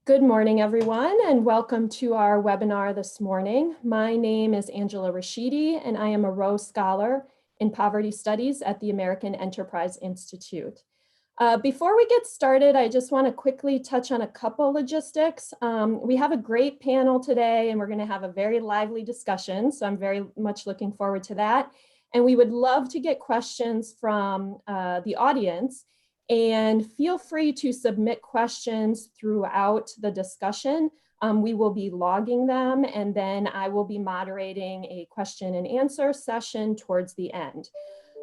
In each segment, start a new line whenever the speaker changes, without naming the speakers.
Good morning, everyone, and welcome to our webinar this morning. My name is Angela Rachidi, and I am a Rowe Scholar in Poverty Studies at the American Enterprise Institute. Before we get started, I just want to quickly touch on a couple logistics. We have a great panel today, and we're going to have a very lively discussion, so I'm very much looking forward to that. And we would love to get questions from the audience. And feel free to submit questions throughout the discussion. We will be logging them, and then I will be moderating a question and answer session towards the end.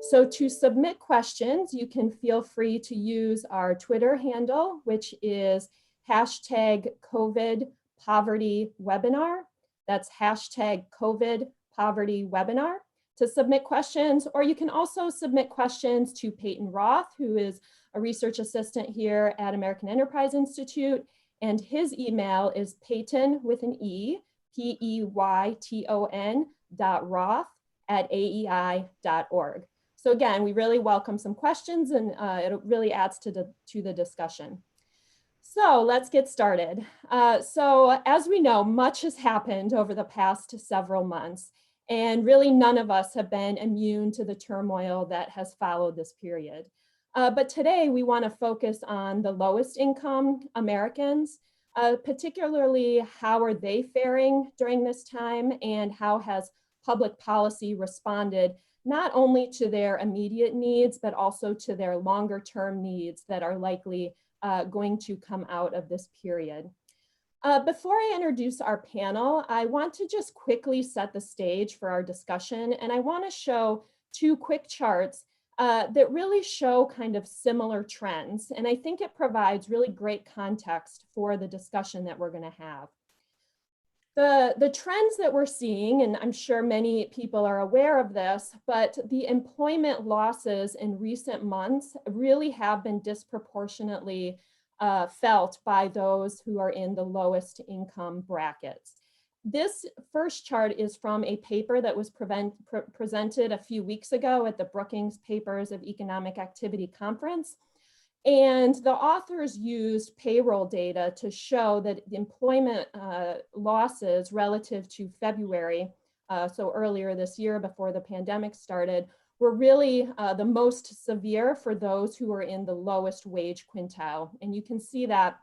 So to submit questions, you can feel free to use our Twitter handle, which is hashtag COVID Poverty Webinar. That's hashtag COVID Poverty Webinar to submit questions, or you can also submit questions to Peyton Roth, who is a research assistant here at American Enterprise Institute, and his email is Peyton with an E, peyton.roth@aei.org. So again, we really welcome some questions, and it really adds to the discussion. So let's get started. So as we know, much has happened over the past several months, and really none of us have been immune to the turmoil that has followed this period. But today we want to focus on the lowest income Americans, particularly how are they faring during this time, and how has public policy responded not only to their immediate needs, but also to their longer term needs that are likely going to come out of this period. Before I introduce our panel, I want to just quickly set the stage for our discussion, and I want to show two quick charts that really show kind of similar trends, and I think it provides really great context for the discussion that we're going to have. The trends that we're seeing, and I'm sure many people are aware of this, but the employment losses in recent months really have been disproportionately felt by those who are in the lowest income brackets. This first chart is from a paper that was presented a few weeks ago at the Brookings Papers of Economic Activity Conference. And the authors used payroll data to show that the employment losses relative to February, so earlier this year before the pandemic started, were really the most severe for those who were in the lowest wage quintile. And you can see that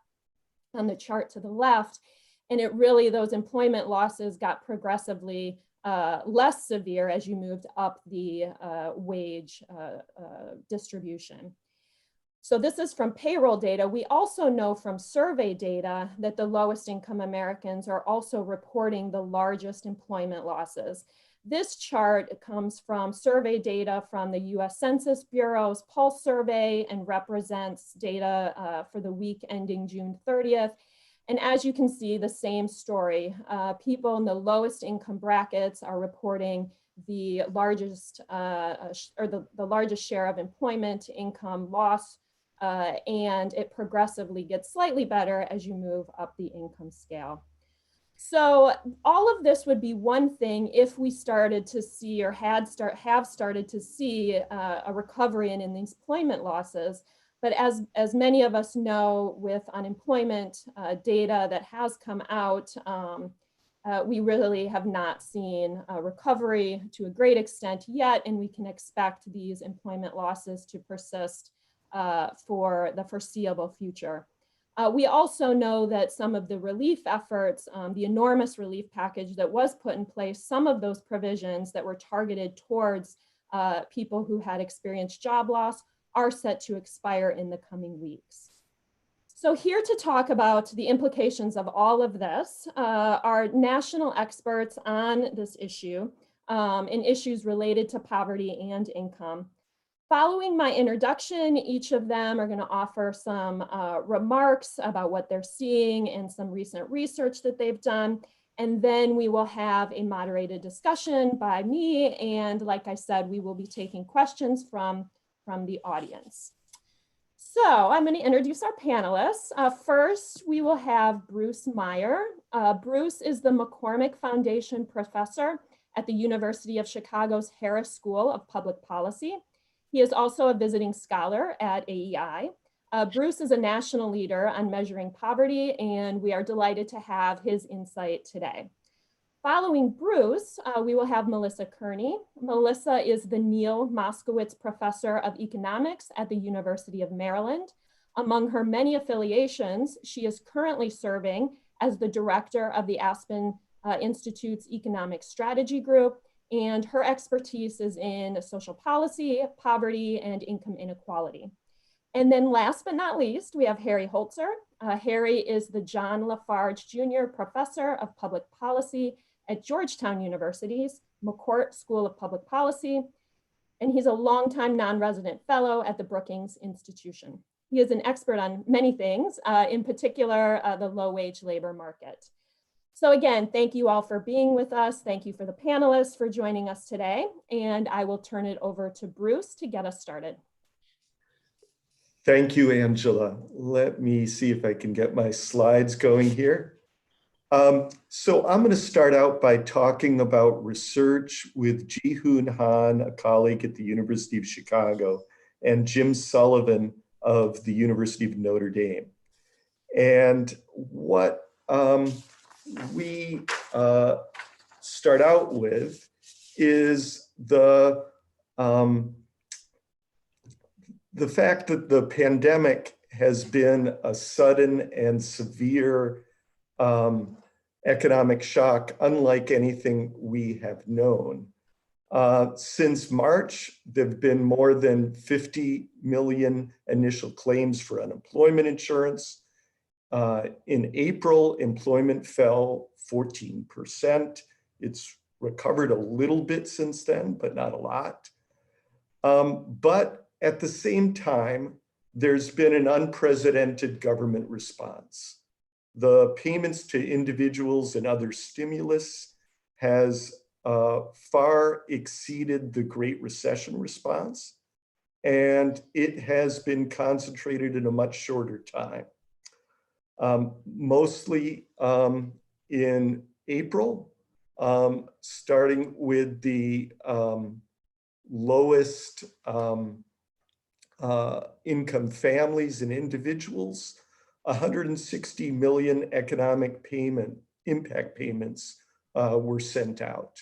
on the chart to the left. And it really, those employment losses got progressively less severe as you moved up the wage distribution. So this is from payroll data. We also know from survey data that the lowest income Americans are also reporting the largest employment losses. This chart comes from survey data from the US Census Bureau's Pulse Survey and represents data for the week ending June 30th. And as you can see, the same story. People in the lowest income brackets are reporting the largest the largest share of employment income loss, and it progressively gets slightly better as you move up the income scale. So all of this would be one thing if we started to see or have started to see a recovery in these employment losses. But as many of us know, with unemployment data that has come out, we really have not seen a recovery to a great extent yet, and we can expect these employment losses to persist for the foreseeable future. We also know that some of the relief efforts, the enormous relief package that was put in place, some of those provisions that were targeted towards people who had experienced job loss are set to expire in the coming weeks. So here to talk about the implications of all of this are national experts on this issue and issues related to poverty and income. Following my introduction, each of them are going to offer some remarks about what they're seeing and some recent research that they've done. And then we will have a moderated discussion by me. And like I said, we will be taking questions from the audience. So I'm going to introduce our panelists. First, we will have Bruce Meyer. Bruce is the McCormick Foundation Professor at the University of Chicago's Harris School of Public Policy. He is also a visiting scholar at AEI. Bruce is a national leader on measuring poverty, and we are delighted to have his insight today. Following Bruce, we will have Melissa Kearney. Melissa is the Neil Moskowitz Professor of Economics at the University of Maryland. Among her many affiliations, she is currently serving as the director of the Aspen Institute's Economic Strategy Group, and her expertise is in social policy, poverty, and income inequality. And then last but not least, we have Harry Holzer. Harry is the John Lafarge Jr. Professor of Public Policy at Georgetown University's McCourt School of Public Policy, and he's a longtime non-resident fellow at the Brookings Institution. He is an expert on many things, in particular, the low-wage labor market. So again, thank you all for being with us. Thank you for the panelists for joining us today. And I will turn it over to Bruce to get us started.
Thank you, Angela. Let me see if I can get my slides going here. So I'm going to start out by talking about research with Ji-Hoon Han, a colleague at the University of Chicago, and Jim Sullivan of the University of Notre Dame. And what we start out with is the fact that the pandemic has been a sudden and severe economic shock, unlike anything we have known. Since March, there have been more than 50 million initial claims for unemployment insurance. In April, employment fell 14%. It's recovered a little bit since then, but not a lot. But at the same time, there's been an unprecedented government response. The payments to individuals and other stimulus has far exceeded the Great Recession response, and it has been concentrated in a much shorter time. Mostly in April, starting with the lowest income families and individuals, 160 million economic impact payments were sent out.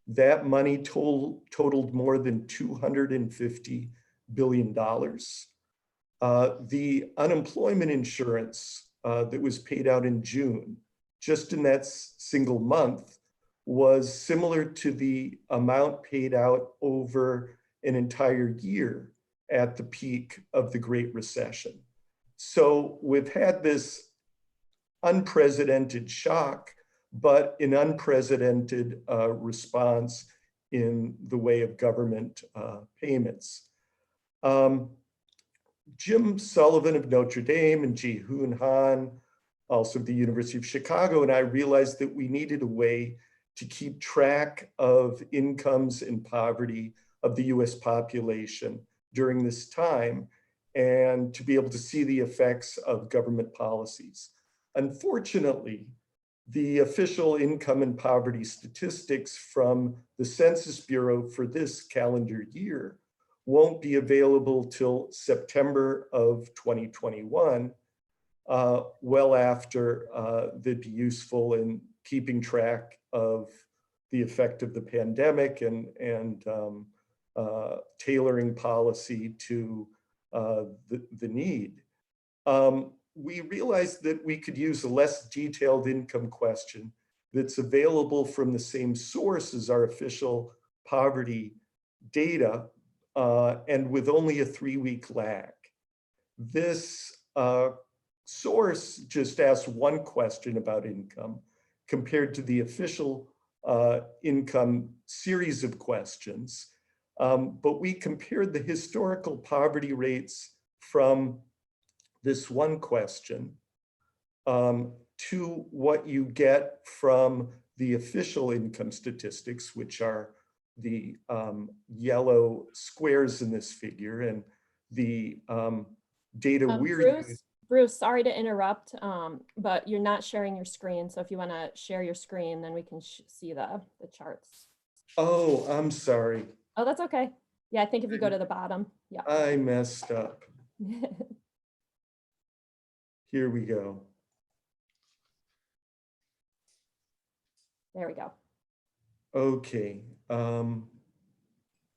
That money totaled more than $250 billion. The unemployment insurance that was paid out in June, just in that single month, was similar to the amount paid out over an entire year at the peak of the Great Recession. So we've had this unprecedented shock, but an unprecedented response in the way of government payments. Jim Sullivan of Notre Dame and Ji-Hoon Han, also of the University of Chicago, and I realized that we needed a way to keep track of incomes and poverty of the US population during this time, and to be able to see the effects of government policies. Unfortunately, the official income and poverty statistics from the Census Bureau for this calendar year won't be available till September of 2021, well after they'd be useful in keeping track of the effect of the pandemic and tailoring policy to the need. We realized that we could use a less detailed income question that's available from the same source as our official poverty data, and with only a 3-week lag. This source just asks one question about income compared to the official income series of questions. But we compared the historical poverty rates from this one question to what you get from the official income statistics, which are the yellow squares in this figure, and the data we're using.
Bruce, sorry to interrupt, but you're not sharing your screen. So if you want to share your screen, then we can see the charts.
Oh, I'm sorry.
Oh, that's okay. Yeah, I think if you go to the bottom. Yeah.
I messed up. Here we go.
There we go.
Okay.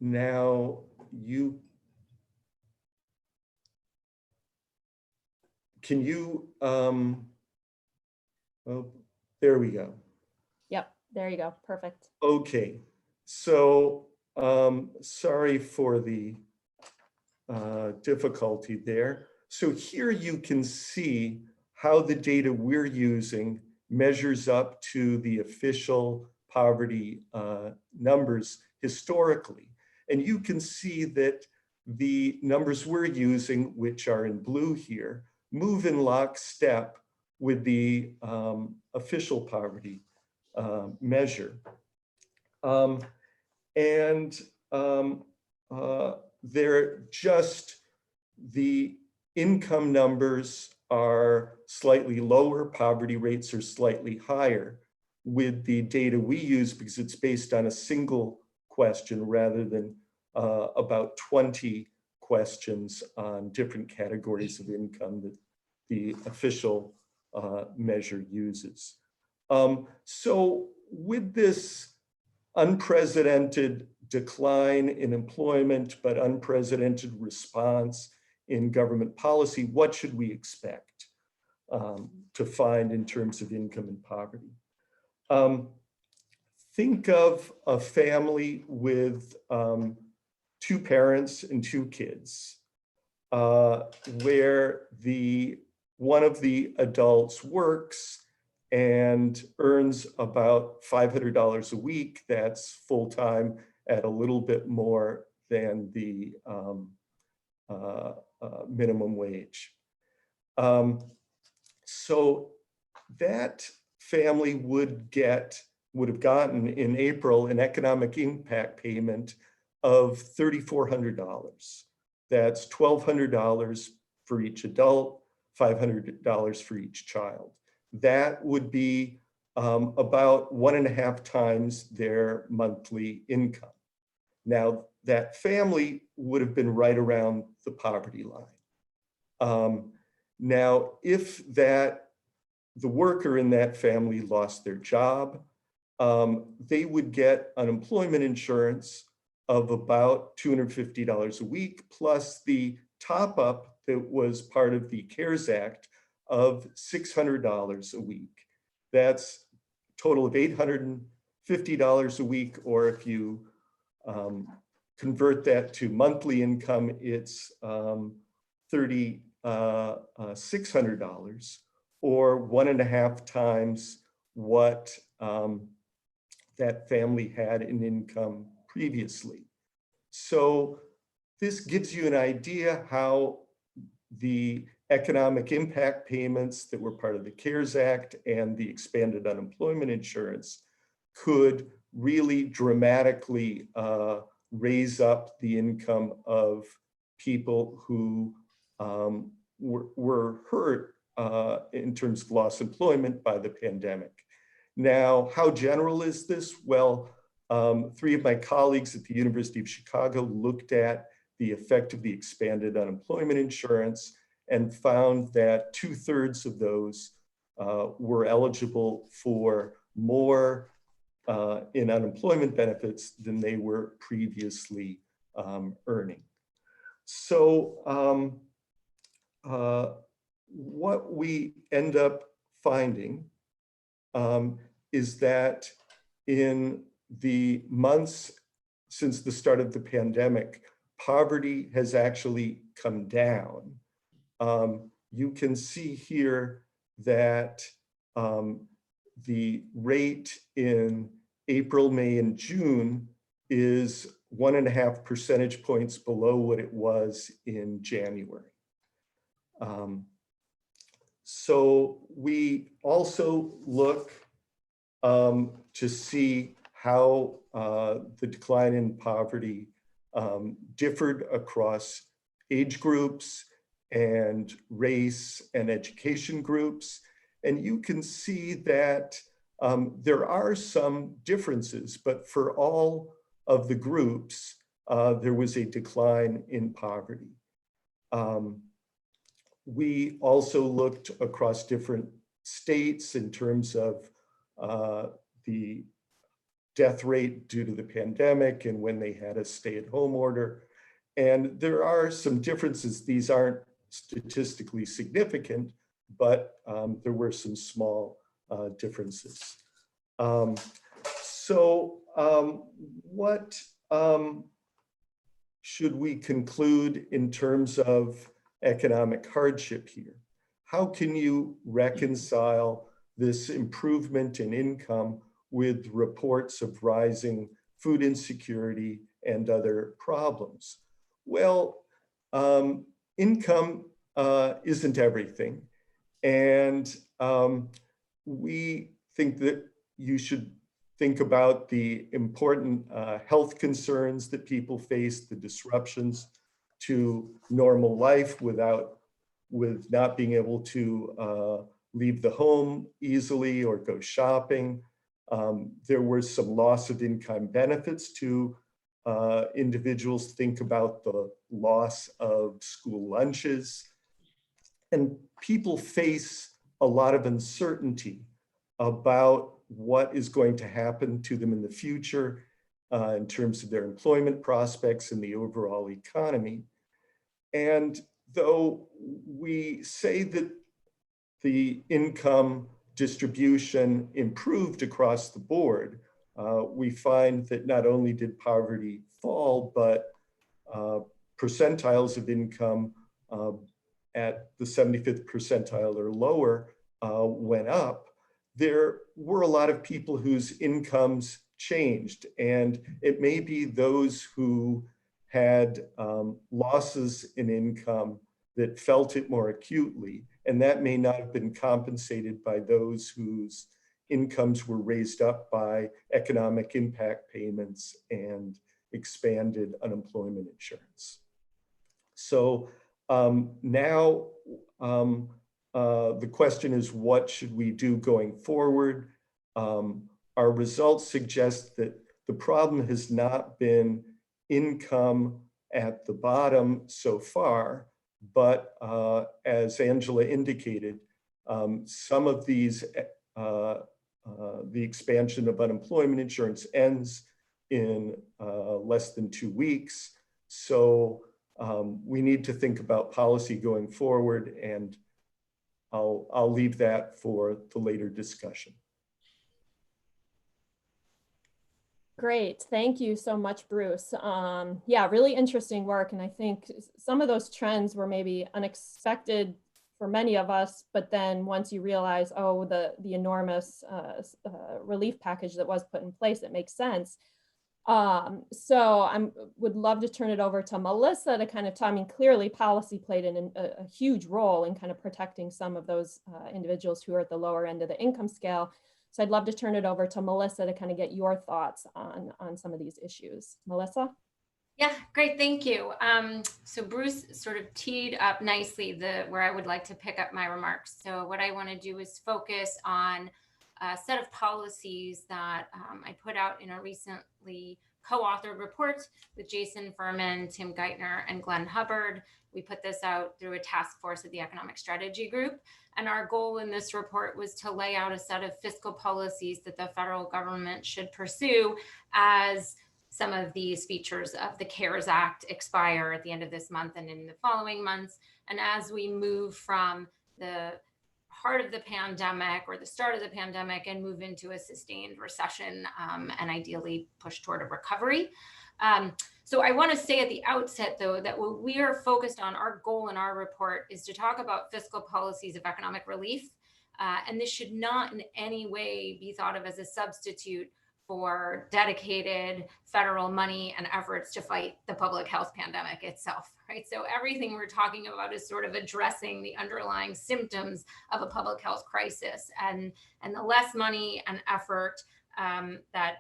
Now can you, oh, there we go.
Yep, there you go. Perfect.
Okay. So sorry for the difficulty there. So here you can see how the data we're using measures up to the official poverty numbers historically. And you can see that the numbers we're using, which are in blue here, move in lockstep with the official poverty measure. They're just, the income numbers are slightly lower, poverty rates are slightly higher with the data we use because it's based on a single question rather than about 20 questions on different categories of income that the official measure uses. So with this unprecedented decline in employment, but unprecedented response in government policy, what should we expect to find in terms of income and poverty? Think of a family with 2 parents and 2 kids, where one of the adults works and earns about $500 a week. That's full-time at a little bit more than the minimum wage. So that family would have gotten in April an economic impact payment of $3,400. That's $1,200 for each adult, $500 for each child. That would be about 1.5 times their monthly income. Now, that family would have been right around the poverty line. Now, if the worker in that family lost their job, they would get unemployment insurance of about $250 a week, plus the top up that was part of the CARES Act of $600 a week. That's a total of $850 a week, or if you convert that to monthly income, it's $3,600, or 1.5 times what that family had in income previously. So this gives you an idea how the economic impact payments that were part of the CARES Act and the expanded unemployment insurance could really dramatically raise up the income of people who were hurt in terms of lost employment by the pandemic. Now, how general is this? Well, 3 of my colleagues at the University of Chicago looked at the effect of the expanded unemployment insurance and found that 2/3 of those were eligible for more in unemployment benefits than they were previously earning. So what we end up finding is that in the months since the start of the pandemic, poverty has actually come down. You can see here that the rate in April, May, and June is 1.5 percentage points below what it was in January. So we also look to see how the decline in poverty differed across age groups and race and education groups. And you can see that there are some differences, but for all of the groups, there was a decline in poverty. We also looked across different states in terms of the death rate due to the pandemic and when they had a stay-at-home order. And there are some differences. These aren't statistically significant, but there were some small differences. What should we conclude in terms of economic hardship here? How can you reconcile this improvement in income with reports of rising food insecurity and other problems? Well, income isn't everything. And we think that you should think about the important health concerns that people face, the disruptions to normal life with not being able to leave the home easily or go shopping. There was some loss of income benefits to individuals. Think about the loss of school lunches. And people face a lot of uncertainty about what is going to happen to them in the future in terms of their employment prospects and the overall economy. And though we say that the income distribution improved across the board, we find that not only did poverty fall, but percentiles of income at the 75th percentile or lower went up. There were a lot of people whose incomes changed, and it may be those who had losses in income that felt it more acutely, and that may not have been compensated by those whose incomes were raised up by economic impact payments and expanded unemployment insurance. So now the question is, what should we do going forward? Our results suggest that the problem has not been income at the bottom so far, but as Angela indicated, some of these, the expansion of unemployment insurance ends in less than 2 weeks. So we need to think about policy going forward, and I'll leave that for the later discussion.
Great, thank you so much, Bruce. Yeah, really interesting work. And I think some of those trends were maybe unexpected for many of us, but then once you realize, oh, the enormous relief package that was put in place, it makes sense. So I would love to turn it over to Melissa to kind of tell, I mean, clearly policy played a huge role in kind of protecting some of those individuals who are at the lower end of the income scale. So I'd love to turn it over to Melissa to kind of get your thoughts on some of these issues. Melissa?
Yeah, great, thank you. So Bruce sort of teed up nicely where I would like to pick up my remarks. So what I want to do is focus on a set of policies that I put out in a recently co-authored report with Jason Furman, Tim Geithner, and Glenn Hubbard. We put this out through a task force of the Economic Strategy Group. And our goal in this report was to lay out a set of fiscal policies that the federal government should pursue as some of these features of the CARES Act expire at the end of this month and in the following months. And as we move from the heart of the pandemic or the start of the pandemic and move into a sustained recession and ideally push toward a recovery. So I want to say at the outset, though, that what we are focused on, our goal in our report is to talk about fiscal policies of economic relief. And this should not in any way be thought of as a substitute for dedicated federal money and efforts to fight the public health pandemic itself, right? So everything we're talking about is sort of addressing the underlying symptoms of a public health crisis, and the less money and effort that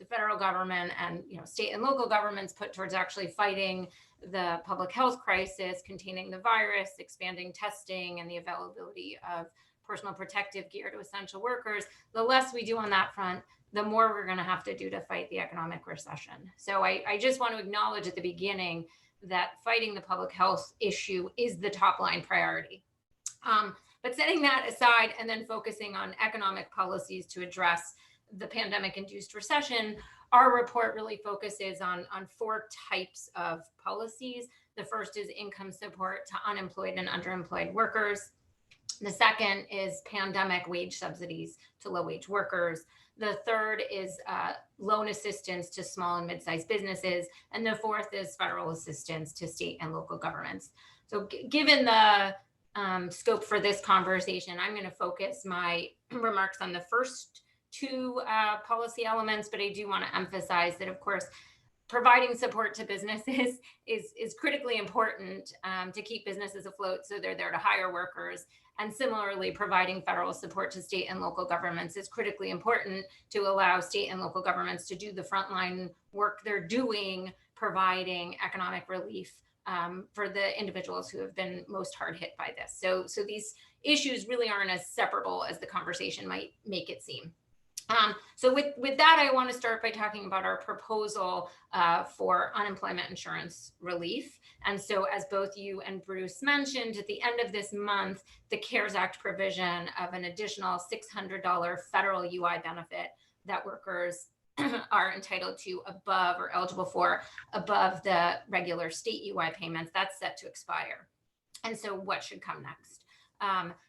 the federal government and state and local governments put towards actually fighting the public health crisis, containing the virus, expanding testing, and the availability of personal protective gear to essential workers, the less we do on that front, the more we're going to have to do to fight the economic recession. So I just want to acknowledge at the beginning that fighting the public health issue is the top line priority. But setting that aside and then focusing on economic policies to address the pandemic-induced recession, our report really focuses on 4 types of policies. The first is income support to unemployed and underemployed workers. The second is pandemic wage subsidies to low-wage workers. The third is loan assistance to small and mid-sized businesses. And the fourth is federal assistance to state and local governments. So given the scope for this conversation, I'm going to focus my remarks on the first 2 policy elements, but I do want to emphasize that, of course, providing support to businesses is critically important to keep businesses afloat, so they're there to hire workers. And similarly, providing federal support to state and local governments is critically important to allow state and local governments to do the frontline work they're doing, providing economic relief for the individuals who have been most hard hit by this. So these issues really aren't as separable as the conversation might make it seem. So with that, I want to start by talking about our proposal for unemployment insurance relief. And so as both you and Bruce mentioned, at the end of this month, the CARES Act provision of an additional $600 federal UI benefit that workers are entitled to above or eligible for above the regular state UI payments, that's set to expire. And so what should come next?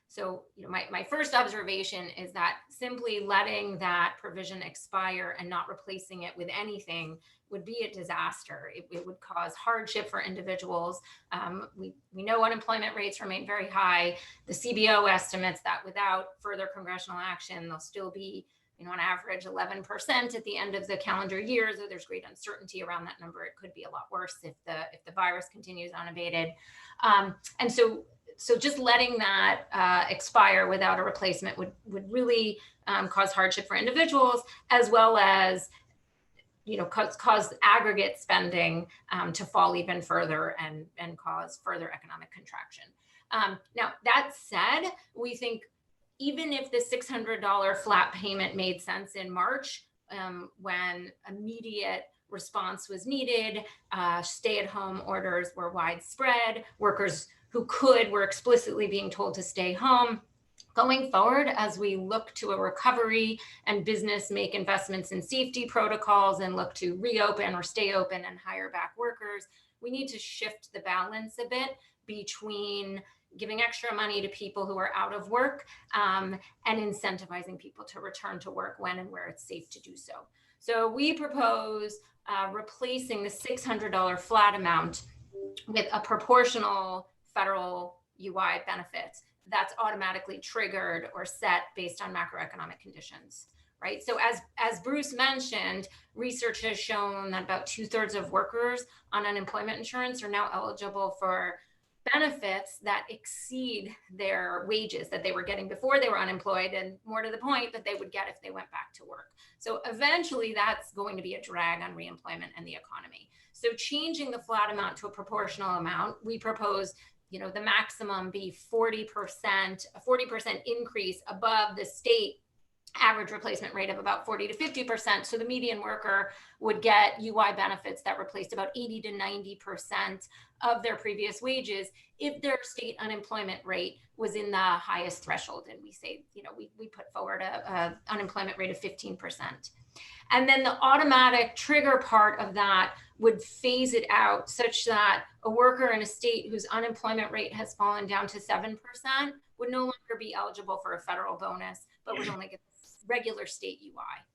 So my first observation is that simply letting that provision expire and not replacing it with anything would be a disaster. It would cause hardship for individuals. We know unemployment rates remain very high. The CBO estimates that without further congressional action, they'll still be on average 11% at the end of the calendar year. So there's great uncertainty around that number. It could be a lot worse if the virus continues unabated. And so just letting that expire without a replacement would really cause hardship for individuals, as well as cause aggregate spending to fall even further and cause further economic contraction. Now, that said, we think even if the $600 flat payment made sense in March, when immediate response was needed, stay-at-home orders were widespread, workers who were explicitly being told to stay home. Going forward, as we look to a recovery and business make investments in safety protocols and look to reopen or stay open and hire back workers, we need to shift the balance a bit between giving extra money to people who are out of work and incentivizing people to return to work when and where it's safe to do so. So we propose replacing the $600 flat amount with a proportional federal UI benefit that's automatically triggered or set based on macroeconomic conditions, right? So as Bruce mentioned, research has shown that about 2/3 of workers on unemployment insurance are now eligible for benefits that exceed their wages that they were getting before they were unemployed, and more to the point, that they would get if they went back to work. So eventually that's going to be a drag on reemployment and the economy. So changing the flat amount to a proportional amount, we propose the maximum be 40%, a 40% increase above the state average replacement rate of about 40 to 50%. So the median worker would get UI benefits that replaced about 80 to 90% of their previous wages if their state unemployment rate was in the highest threshold. And we say, we put forward a unemployment rate of 15%. And then the automatic trigger part of that would phase it out such that a worker in a state whose unemployment rate has fallen down to 7% would no longer be eligible for a federal bonus, but would only get regular state UI.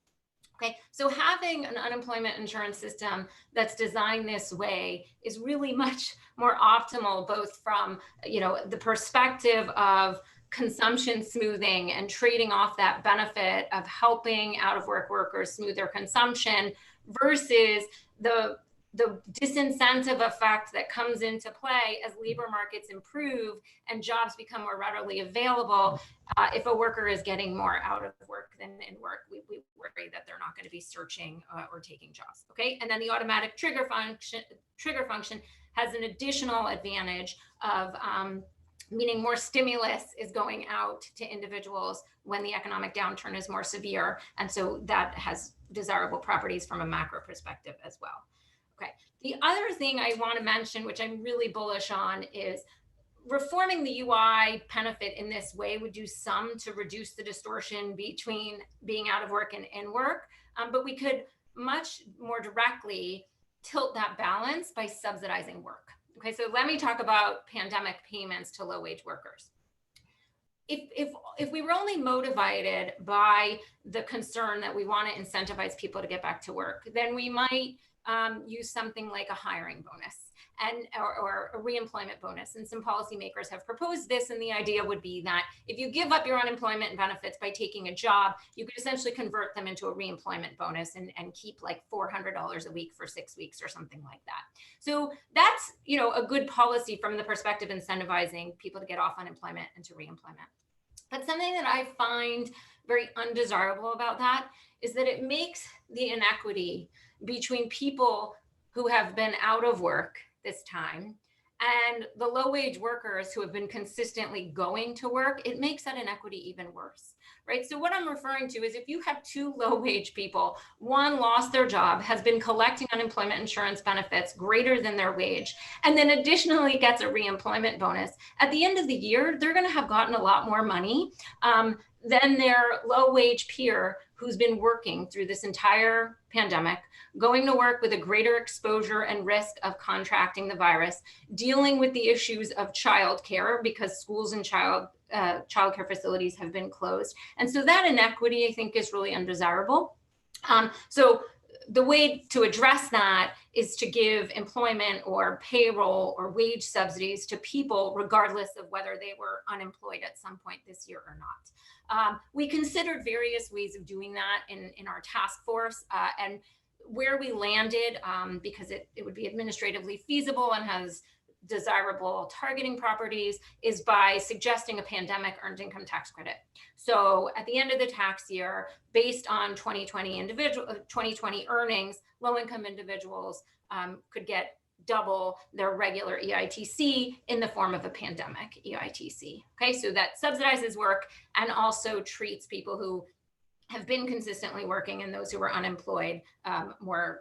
Okay, so having an unemployment insurance system that's designed this way is really much more optimal, both from the perspective of consumption smoothing and trading off that benefit of helping out of work workers smooth their consumption versus the disincentive effect that comes into play as labor markets improve and jobs become more readily available. If a worker is getting more out of work than in work, we worry that they're not going to be searching or taking jobs. Okay, and then the automatic trigger function has an additional advantage of meaning more stimulus is going out to individuals when the economic downturn is more severe, and so that has desirable properties from a macro perspective as well. Okay. The other thing I want to mention, which I'm really bullish on, is reforming the UI benefit in this way would do some to reduce the distortion between being out of work and in work. But we could much more directly tilt that balance by subsidizing work. Okay, so let me talk about pandemic payments to low-wage workers. If we were only motivated by the concern that we want to incentivize people to get back to work, then we might use something like a hiring bonus or a reemployment bonus. And some policymakers have proposed this. And the idea would be that if you give up your unemployment benefits by taking a job, you could essentially convert them into a reemployment bonus and keep like $400 a week for 6 weeks or something like that. So that's, a good policy from the perspective of incentivizing people to get off unemployment into reemployment. But something that I find very undesirable about that is that it makes the inequity between people who have been out of work this time and the low-wage workers who have been consistently going to work. It makes that inequity even worse, right? So what I'm referring to is if you have two low-wage people, one lost their job, has been collecting unemployment insurance benefits greater than their wage, and then additionally gets a reemployment bonus, at the end of the year, they're going to have gotten a lot more money than their low-wage peer who's been working through this entire pandemic, going to work with a greater exposure and risk of contracting the virus, dealing with the issues of childcare because schools and childcare facilities have been closed. And so that inequity, I think, is really undesirable. So the way to address that is to give employment or payroll or wage subsidies to people regardless of whether they were unemployed at some point this year or not. We considered various ways of doing that in our task force, and where we landed, because it would be administratively feasible and has desirable targeting properties, is by suggesting a pandemic earned income tax credit. So at the end of the tax year, based on 2020 earnings, low-income individuals could get double their regular EITC in the form of a pandemic EITC. Okay, so that subsidizes work and also treats people who have been consistently working and those who were unemployed more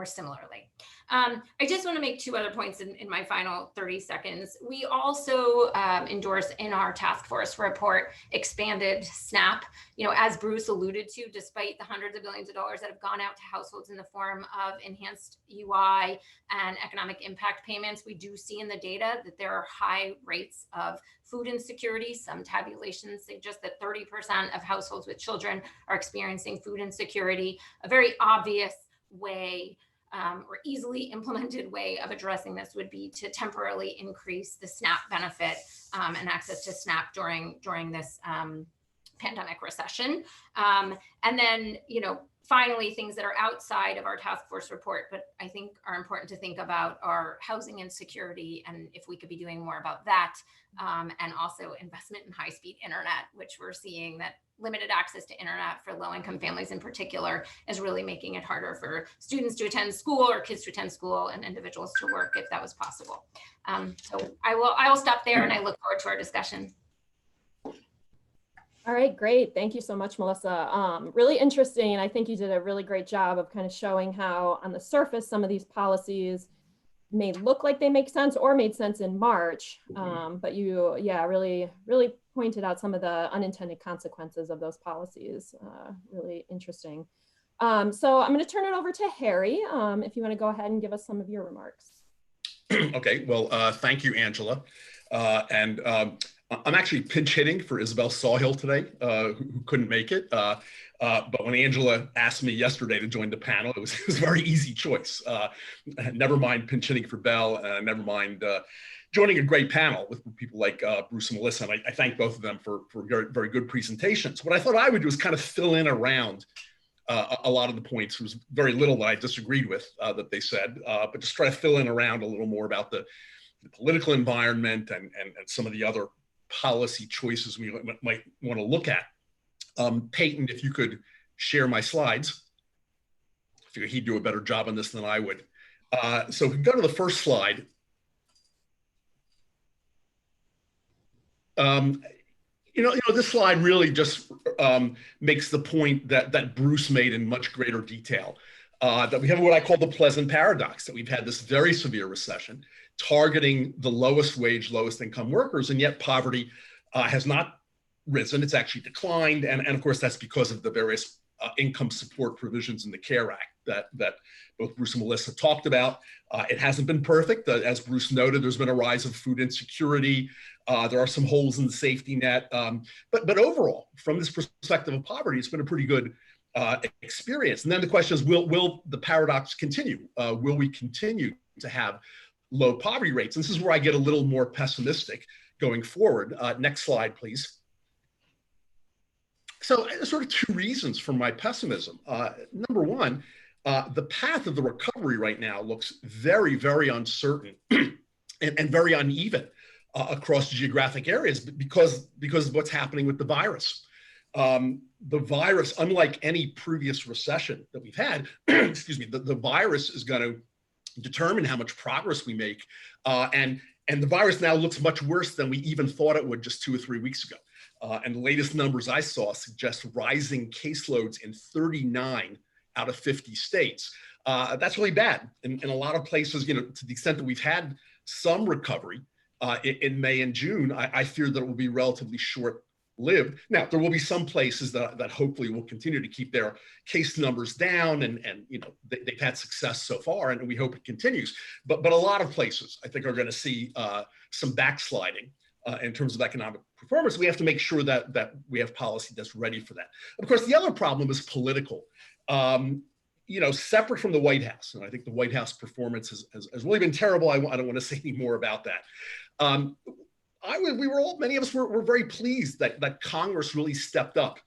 similarly. I just want to make two other points in my final 30 seconds. We also endorse in our task force report expanded SNAP. As Bruce alluded to, despite the hundreds of billions of dollars that have gone out to households in the form of enhanced UI and economic impact payments, we do see in the data that there are high rates of food insecurity. Some tabulations suggest that 30% of households with children are experiencing food insecurity. A very obvious way or easily implemented way of addressing this would be to temporarily increase the SNAP benefit and access to SNAP during this pandemic recession. And then, finally, things that are outside of our task force report, but I think are important to think about, are housing insecurity, and if we could be doing more about that, and also investment in high-speed internet, which we're seeing that limited access to internet for low-income families in particular is really making it harder for students to attend school or kids to attend school and individuals to work if that was possible. So I will stop there, and I look forward to our discussion.
All right, great. Thank you so much, Melissa. Really interesting. And I think you did a really great job of kind of showing how on the surface, some of these policies may look like they make sense or made sense in March. But you, really pointed out some of the unintended consequences of those policies. Really interesting. So I'm going to turn it over to Harry, if you want to go ahead and give us some of your remarks.
Okay, well, thank you, Angela. I'm actually pinch hitting for Isabel Sawhill today, who couldn't make it. But when Angela asked me yesterday to join the panel, it was a very easy choice. Never mind pinch hitting for Bell, never mind joining a great panel with people like Bruce and Melissa. And I thank both of them for very, very good presentations. What I thought I would do is kind of fill in around a lot of the points. There was very little that I disagreed with that they said, but just try to fill in around a little more about the political environment and some of the other policy choices we might want to look at. Peyton, if you could share my slides. I figure he'd do a better job on this than I would. So if we go to the first slide. This slide really just makes the point that Bruce made in much greater detail. that we have what I call the pleasant paradox, that we've had this very severe recession targeting the lowest wage, lowest income workers, and yet poverty has not risen. It's actually declined. And of course, that's because of the various income support provisions in the CARE Act that both Bruce and Melissa talked about. It hasn't been perfect. As Bruce noted, there's been a rise of food insecurity. There are some holes in the safety net. But overall, from this perspective of poverty, it's been a pretty good experience. And then the question is, will the paradox continue? Will we continue to have low poverty rates? And this is where I get a little more pessimistic going forward. Next slide, please. So sort of two reasons for my pessimism. Number one, the path of the recovery right now looks very, very uncertain and very uneven across geographic areas because of what's happening with the virus. The virus, unlike any previous recession that we've had, excuse me, the virus is going to determine how much progress we make. And the virus now looks much worse than we even thought it would just 2 or 3 weeks ago. And the latest numbers I saw suggest rising caseloads in 39 out of 50 states. That's really bad. In a lot of places, to the extent that we've had some recovery in May and June, I fear that it will be relatively short-lived. Now, there will be some places that hopefully will continue to keep their case numbers down, and they've had success so far, and we hope it continues. But a lot of places, I think, are going to see some backsliding in terms of economic performance. We have to make sure that we have policy that's ready for that. Of course, the other problem is political. Separate from the White House, and I think the White House performance has really been terrible. I don't want to say any more about that. Many of us were very pleased that Congress really stepped up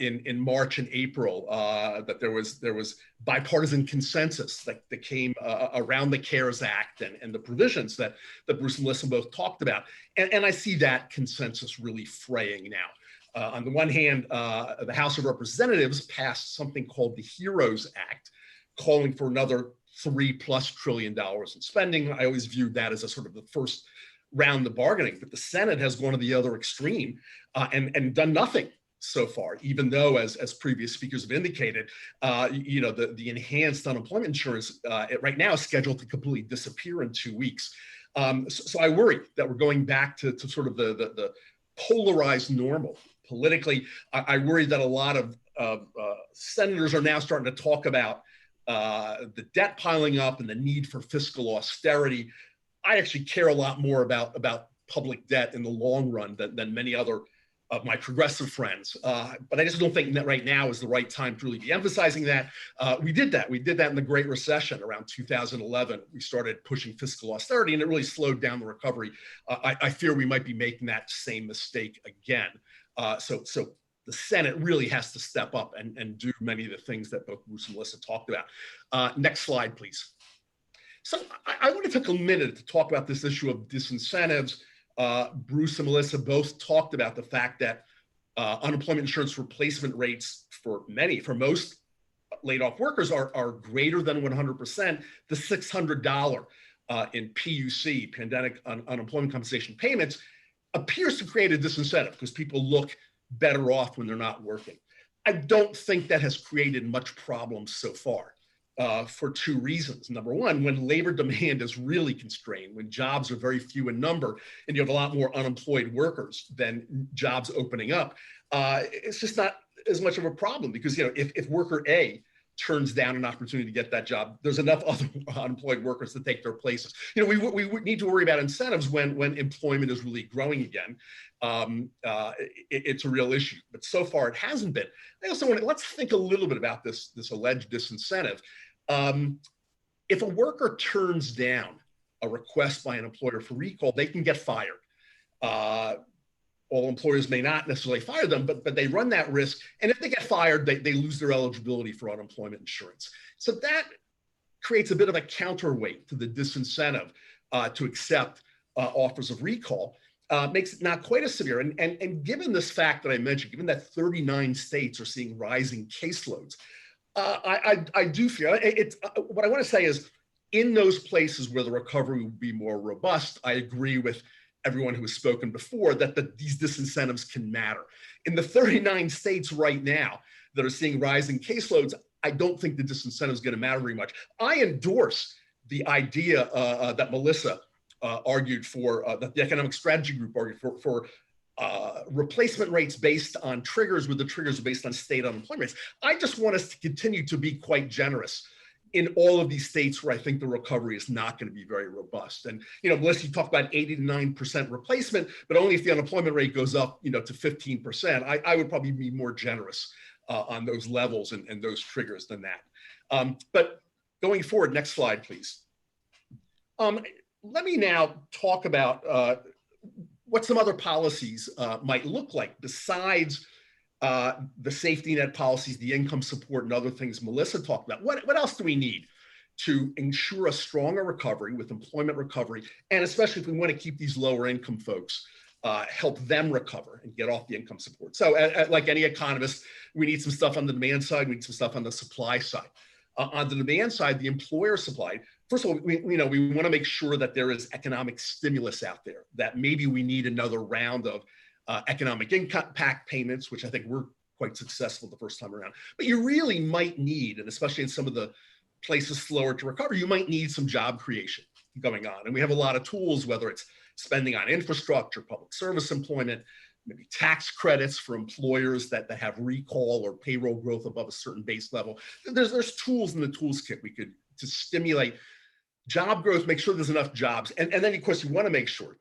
in March and April, that there was bipartisan consensus that came around the CARES Act and the provisions that Bruce and Melissa both talked about. And I see that consensus really fraying now. On the one hand, the House of Representatives passed something called the HEROES Act, calling for another $3+ trillion in spending. I always viewed that as a sort of the first round of bargaining, but the Senate has gone to the other extreme and done nothing so far, even though, as previous speakers have indicated, the enhanced unemployment insurance right now is scheduled to completely disappear in 2 weeks. So I worry that we're going back to sort of the polarized normal. Politically, I worry that a lot of senators are now starting to talk about the debt piling up and the need for fiscal austerity. I actually care a lot more about public debt in the long run than many other of my progressive friends. But I just don't think that right now is the right time to really be emphasizing that. We did that in the Great Recession around 2011. We started pushing fiscal austerity and it really slowed down the recovery. I fear we might be making that same mistake again. So the Senate really has to step up and do many of the things that both Bruce and Melissa talked about. Next slide, please. So I want to take a minute to talk about this issue of disincentives. Bruce and Melissa both talked about the fact that unemployment insurance replacement rates for most laid off workers are greater than 100%. The $600 in PUC, pandemic unemployment compensation payments, appears to create a disincentive because people look better off when they're not working. I don't think that has created much problem so far. For two reasons. Number one, when labor demand is really constrained, when jobs are very few in number, and you have a lot more unemployed workers than jobs opening up, it's just not as much of a problem because if worker A turns down an opportunity to get that job, there's enough other unemployed workers to take their places. We need to worry about incentives when employment is really growing again. It's a real issue, but so far it hasn't been. I also let's think a little bit about this alleged disincentive. If a worker turns down a request by an employer for recall, they can get fired. All employers may not necessarily fire them, but they run that risk. And if they get fired, they lose their eligibility for unemployment insurance. So that creates a bit of a counterweight to the disincentive to accept offers of recall. Makes it not quite as severe. And given this fact that I mentioned, given that 39 states are seeing rising caseloads, I do fear what I want to say is in those places where the recovery will be more robust, I agree with everyone who has spoken before that these disincentives can matter. In the 39 states right now that are seeing rising caseloads, I don't think the disincentive is going to matter very much. I endorse the idea that Melissa argued for, that the Economic Strategy Group argued for replacement rates based on triggers, where the triggers are based on state unemployment rates. I just want us to continue to be quite generous in all of these states where I think the recovery is not going to be very robust. And, Melissa, you talk about 80 to 9% replacement, but only if the unemployment rate goes up, to 15%. I would probably be more generous on those levels and those triggers than that. But going forward, next slide, please. Let me now talk about what some other policies might look like besides the safety net policies, the income support, and other things Melissa talked about. What else do we need to ensure a stronger recovery with employment recovery? And especially if we want to keep these lower income folks, help them recover and get off the income support. So like any economist, we need some stuff on the demand side, we need some stuff on the supply side. On the demand side, the employer side, first of all, we want to make sure that there is economic stimulus out there, that maybe we need another round of economic impact payments, which I think were quite successful the first time around. But you really might need, and especially in some of the places slower to recover, you might need some job creation going on. And we have a lot of tools, whether it's spending on infrastructure, public service employment, maybe tax credits for employers that have recall or payroll growth above a certain base level. There's tools in the tools kit we could to stimulate job growth, make sure there's enough jobs. And then, of course, you want to make sure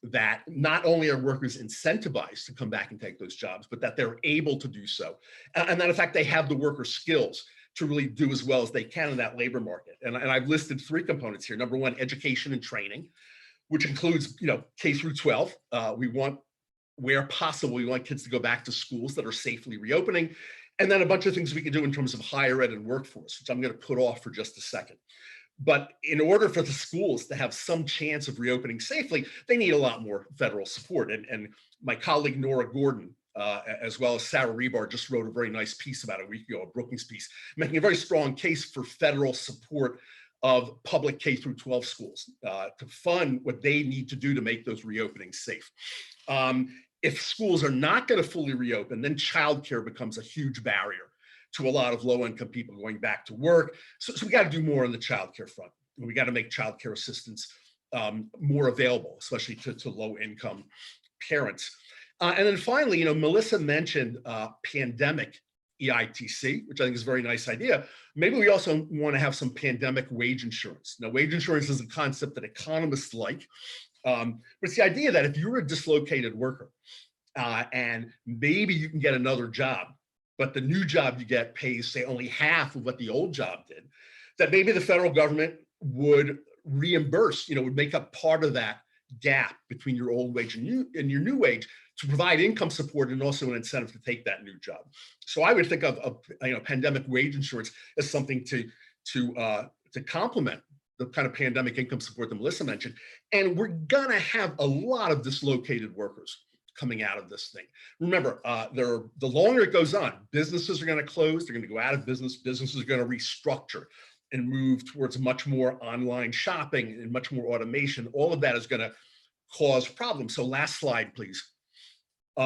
that not only are workers incentivized to come back and take those jobs, but that they're able to do so. And that, in fact, they have the worker skills to really do as well as they can in that labor market. And I've listed 3 components here. Number 1, education and training, which includes, K through 12. We want, where possible, we want kids to go back to schools that are safely reopening. And then a bunch of things we can do in terms of higher ed and workforce, which I'm going to put off for just a second. But in order for the schools to have some chance of reopening safely, they need a lot more federal support. And my colleague Nora Gordon, as well as Sarah Rebar, just wrote a very nice piece about a week ago, a Brookings piece, making a very strong case for federal support of public K through 12 schools to fund what they need to do to make those reopenings safe. If schools are not going to fully reopen, then childcare becomes a huge barrier to a lot of low-income people going back to work. So we got to do more on the childcare front. We got to make childcare assistance more available, especially to low-income parents. And then finally, Melissa mentioned pandemic EITC, which I think is a very nice idea. Maybe we also want to have some pandemic wage insurance. Now, wage insurance is a concept that economists like, but it's the idea that if you're a dislocated worker and maybe you can get another job, but the new job you get pays, say, only half of what the old job did, that maybe the federal government would reimburse, would make up part of that gap between your old wage and your new wage to provide income support and also an incentive to take that new job. So I would think of pandemic wage insurance as something to complement the kind of pandemic income support that Melissa mentioned. And we're gonna have a lot of dislocated workers coming out of this thing. Remember, the longer it goes on, businesses are going to close, they're going to go out of business, businesses are going to restructure and move towards much more online shopping and much more automation. All of that is going to cause problems. So last slide, please. We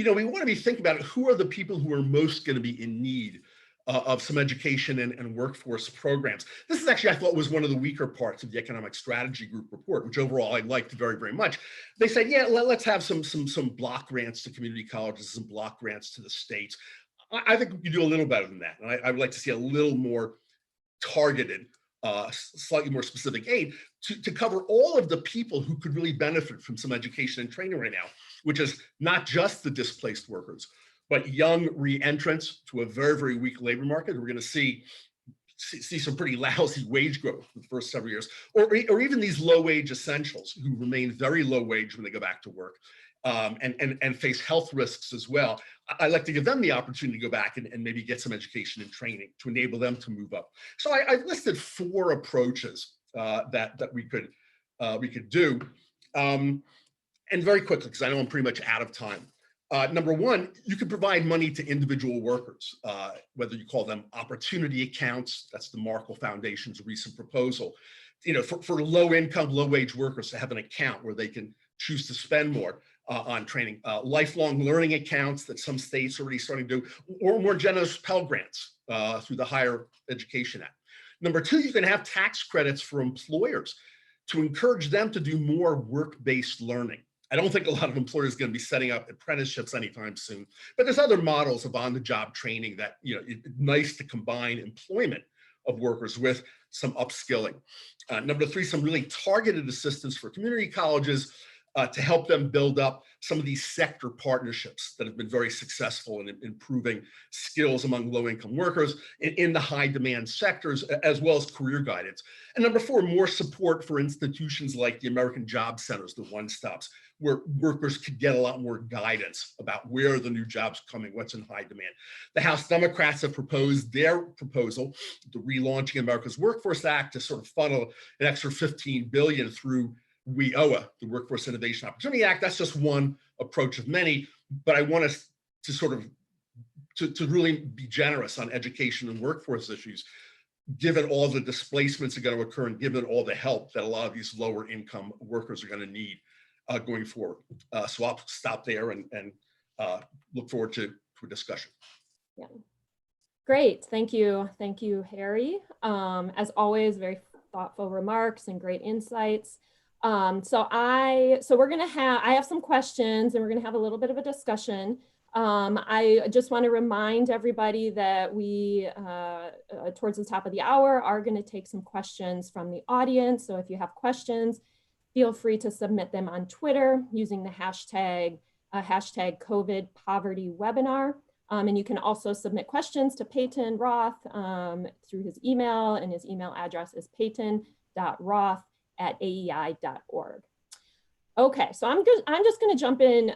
want to be thinking about who are the people who are most going to be in need of some education and workforce programs. This is actually, I thought, was one of the weaker parts of the Economic Strategy Group report, which overall I liked very, very much. They said, yeah, let's have some block grants to community colleges, some block grants to the states. I think we could do a little better than that. And I would like to see a little more targeted, slightly more specific aid to cover all of the people who could really benefit from some education and training right now, which is not just the displaced workers, but young re-entrants to a very, very weak labor market. We're going to see some pretty lousy wage growth in the first several years, or even these low-wage essentials who remain very low wage when they go back to work and face health risks as well. I'd like to give them the opportunity to go back and maybe get some education and training to enable them to move up. So I've listed 4 approaches that we could do, and very quickly, because I know I'm pretty much out of time. Number 1, you could provide money to individual workers, whether you call them opportunity accounts. That's the Markle Foundation's recent proposal. For low income, low wage workers to have an account where they can choose to spend more. on training, lifelong learning accounts that some states are already starting to do, or more generous Pell Grants through the Higher Education Act. Number two, you can have tax credits for employers to encourage them to do more work-based learning. I don't think a lot of employers are going to be setting up apprenticeships anytime soon, but there's other models of on-the-job training that, it's nice to combine employment of workers with some upskilling. Number three, some really targeted assistance for community colleges to help them build up some of these sector partnerships that have been very successful in improving skills among low-income workers in the high-demand sectors, as well as career guidance. And number four, more support for institutions like the American Job Centers, the one-stops, where workers could get a lot more guidance about where the new jobs are coming, what's in high demand. The House Democrats have proposed their proposal, the Relaunching America's Workforce Act, to sort of funnel an extra $15 billion through WIOA, the Workforce Innovation Opportunity Act. That's just one approach of many, but I want us to sort of to really be generous on education and workforce issues, given all the displacements that are going to occur and given all the help that a lot of these lower income workers are going to need going forward. So I'll stop there and look forward to a discussion.
Yeah. Great, thank you, Harry. As always, very thoughtful remarks and great insights. So I have some questions and we're gonna have a little bit of a discussion. I just want to remind everybody that we, towards the top of the hour, are gonna take some questions from the audience. So if you have questions, feel free to submit them on Twitter using the hashtag COVID Poverty Webinar. And you can also submit questions to Peyton Roth through his email, and his email address is peyton.roth@aei.org. Okay, so I'm just going to jump in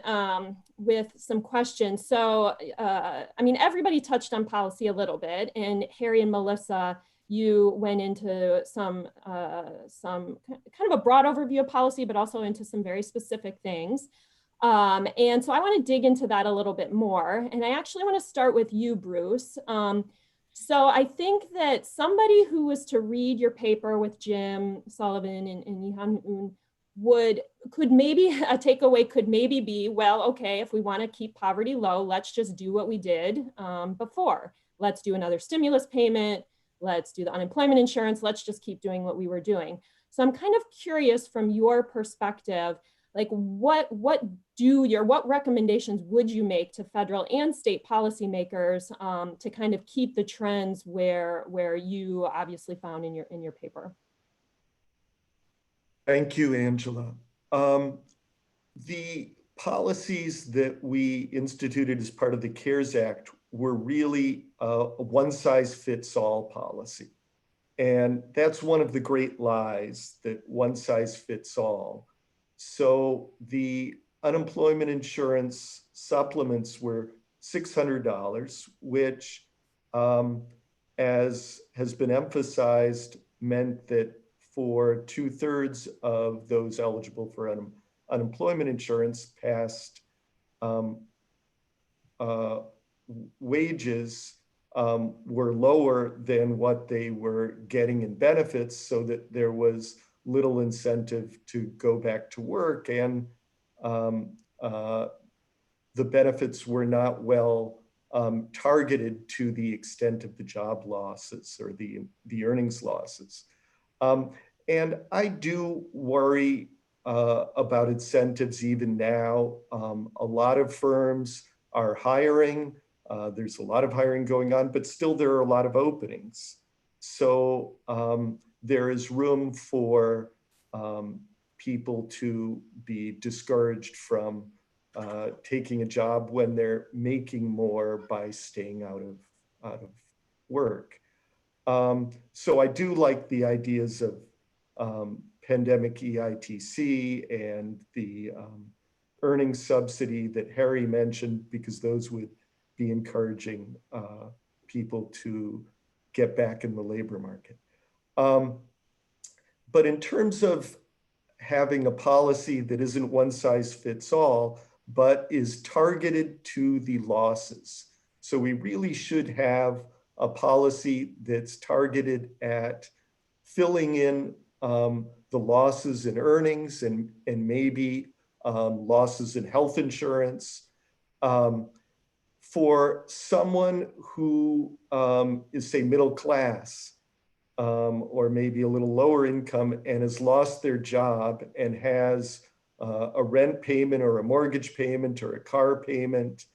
with some questions. So, I mean, everybody touched on policy a little bit, and Harry and Melissa, you went into some kind of a broad overview of policy, but also into some very specific things. And so I want to dig into that a little bit more. And I actually want to start with you, Bruce. So I think that somebody who was to read your paper with Jim Sullivan and Yihan could maybe, a takeaway could maybe be, well, okay, if we want to keep poverty low, let's just do what we did before. Let's do another stimulus payment. Let's do the unemployment insurance. Let's just keep doing what we were doing. So I'm kind of curious from your perspective, like what recommendations would you make to federal and state policymakers to kind of keep the trends where you obviously found in your paper?
Thank you, Angela. The policies that we instituted as part of the CARES Act were really a one-size-fits-all policy. And that's one of the great lies, that one size fits all. So the unemployment insurance supplements were $600, which, as has been emphasized, meant that for 2/3 of those eligible for unemployment insurance past wages were lower than what they were getting in benefits, so that there was little incentive to go back to work, and the benefits were not well targeted to the extent of the job losses or the earnings losses. And I do worry about incentives even now. A lot of firms are hiring. There's a lot of hiring going on, but still there are a lot of openings. So there is room for people to be discouraged from taking a job when they're making more by staying out of work. So I do like the ideas of pandemic EITC and the earnings subsidy that Harry mentioned, because those would be encouraging people to get back in the labor market. But in terms of having a policy that isn't one size fits all, but is targeted to the losses. So we really should have a policy that's targeted at filling in the losses in earnings and maybe losses in health insurance. For someone who is, say, middle class, or maybe a little lower income and has lost their job and has a rent payment or a mortgage payment or a car payment,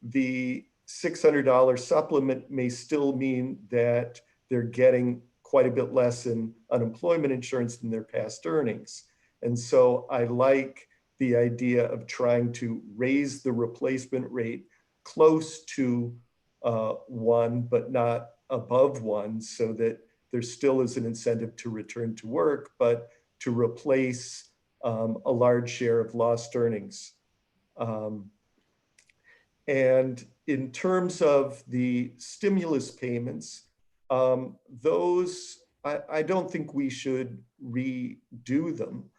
the $600 supplement may still mean that they're getting quite a bit less in unemployment insurance than their past earnings. And so I like the idea of trying to raise the replacement rate close to 1, but not above 1, so that there still is an incentive to return to work, but to replace a large share of lost earnings. And in terms of the stimulus payments, those, I don't think we should redo them.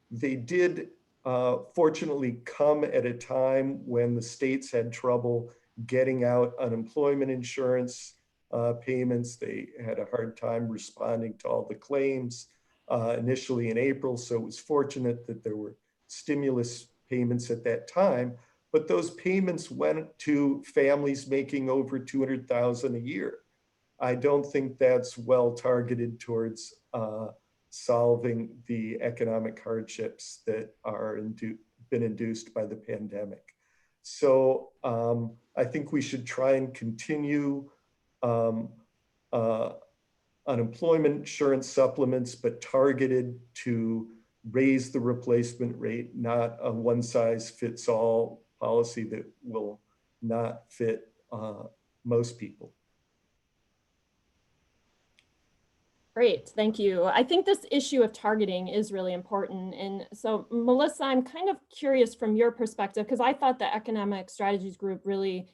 They did fortunately come at a time when the states had trouble getting out unemployment insurance payments. They had a hard time responding to all the claims initially in April. So it was fortunate that there were stimulus payments at that time. But those payments went to families making over $200,000 a year. I don't think that's well targeted towards solving the economic hardships that are been induced by the pandemic. So I think we should try and continue unemployment insurance supplements, but targeted to raise the replacement rate, not a one-size-fits-all policy that will not fit most people.
Great, thank you. I think this issue of targeting is really important. And so, Melissa, I'm kind of curious from your perspective, because I thought the Economic Strategies Group really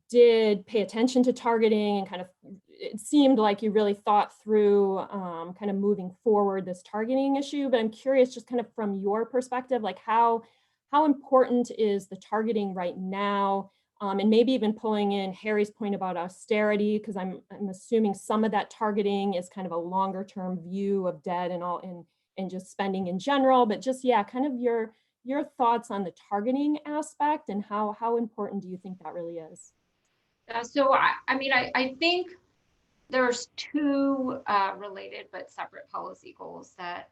did pay attention to targeting, and kind of, it seemed like you really thought through kind of moving forward this targeting issue. But I'm curious, just kind of from your perspective, like how important is the targeting right now? And maybe even pulling in Harry's point about austerity, because I'm assuming some of that targeting is kind of a longer term view of debt and all, and just spending in general. But just, yeah, kind of your thoughts on the targeting aspect, and how important do you think that really is?
So I think there's two related but separate policy goals that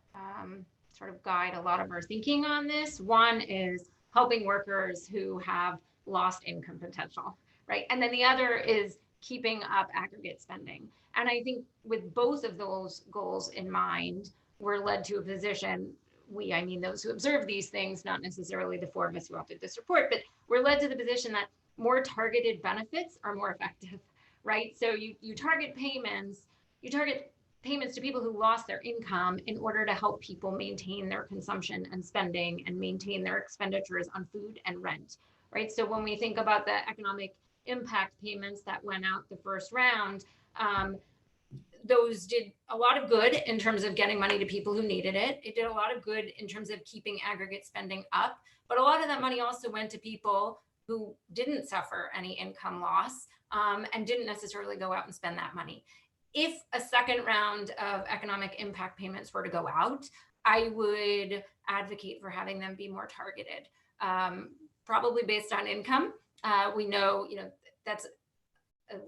sort of guide a lot of our thinking on this. One is helping workers who have lost income potential, right? And then the other is keeping up aggregate spending. And I think with both of those goals in mind, we're led to a position, I mean those who observe these things, not necessarily the four of us who authored this report, but we're led to the position that more targeted benefits are more effective, right? So you target payments to people who lost their income in order to help people maintain their consumption and spending and maintain their expenditures on food and rent, right? So when we think about the economic impact payments that went out the first round, those did a lot of good in terms of getting money to people who needed it. It did a lot of good in terms of keeping aggregate spending up, but a lot of that money also went to people who didn't suffer any income loss and didn't necessarily go out and spend that money. If a second round of economic impact payments were to go out, I would advocate for having them be more targeted, probably based on income. We know, that's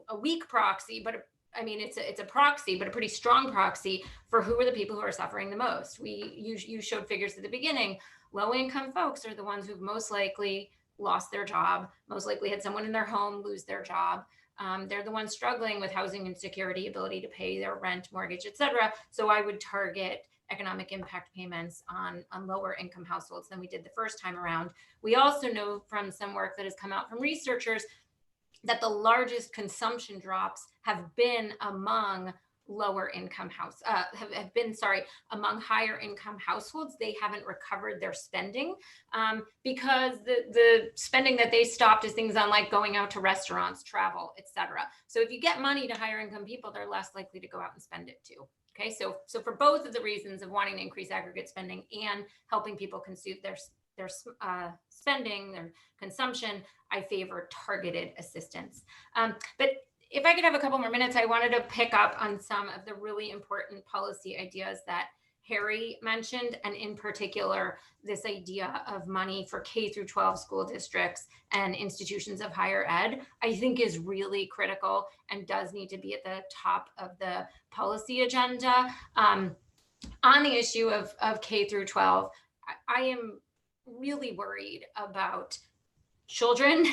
a weak proxy, but it's a proxy, but a pretty strong proxy for who are the people who are suffering the most. You showed figures at the beginning. Low income folks are the ones who've most likely lost their job, most likely had someone in their home lose their job. They're the ones struggling with housing insecurity, ability to pay their rent, mortgage, et cetera. So I would target economic impact payments on lower income households than we did the first time around. We also know from some work that has come out from researchers that the largest consumption drops have been among lower income among higher income households. They haven't recovered their spending because the spending that they stopped is things on like going out to restaurants, travel, etc. So if you get money to higher income people, they're less likely to go out and spend it too. Okay, so for both of the reasons of wanting to increase aggregate spending and helping people consume their spending, their consumption, I favor targeted assistance. But if I could have a couple more minutes, I wanted to pick up on some of the really important policy ideas that Harry mentioned, and in particular, this idea of money for K through 12 school districts and institutions of higher ed, I think is really critical and does need to be at the top of the policy agenda. On the issue of K through 12, I am really worried about children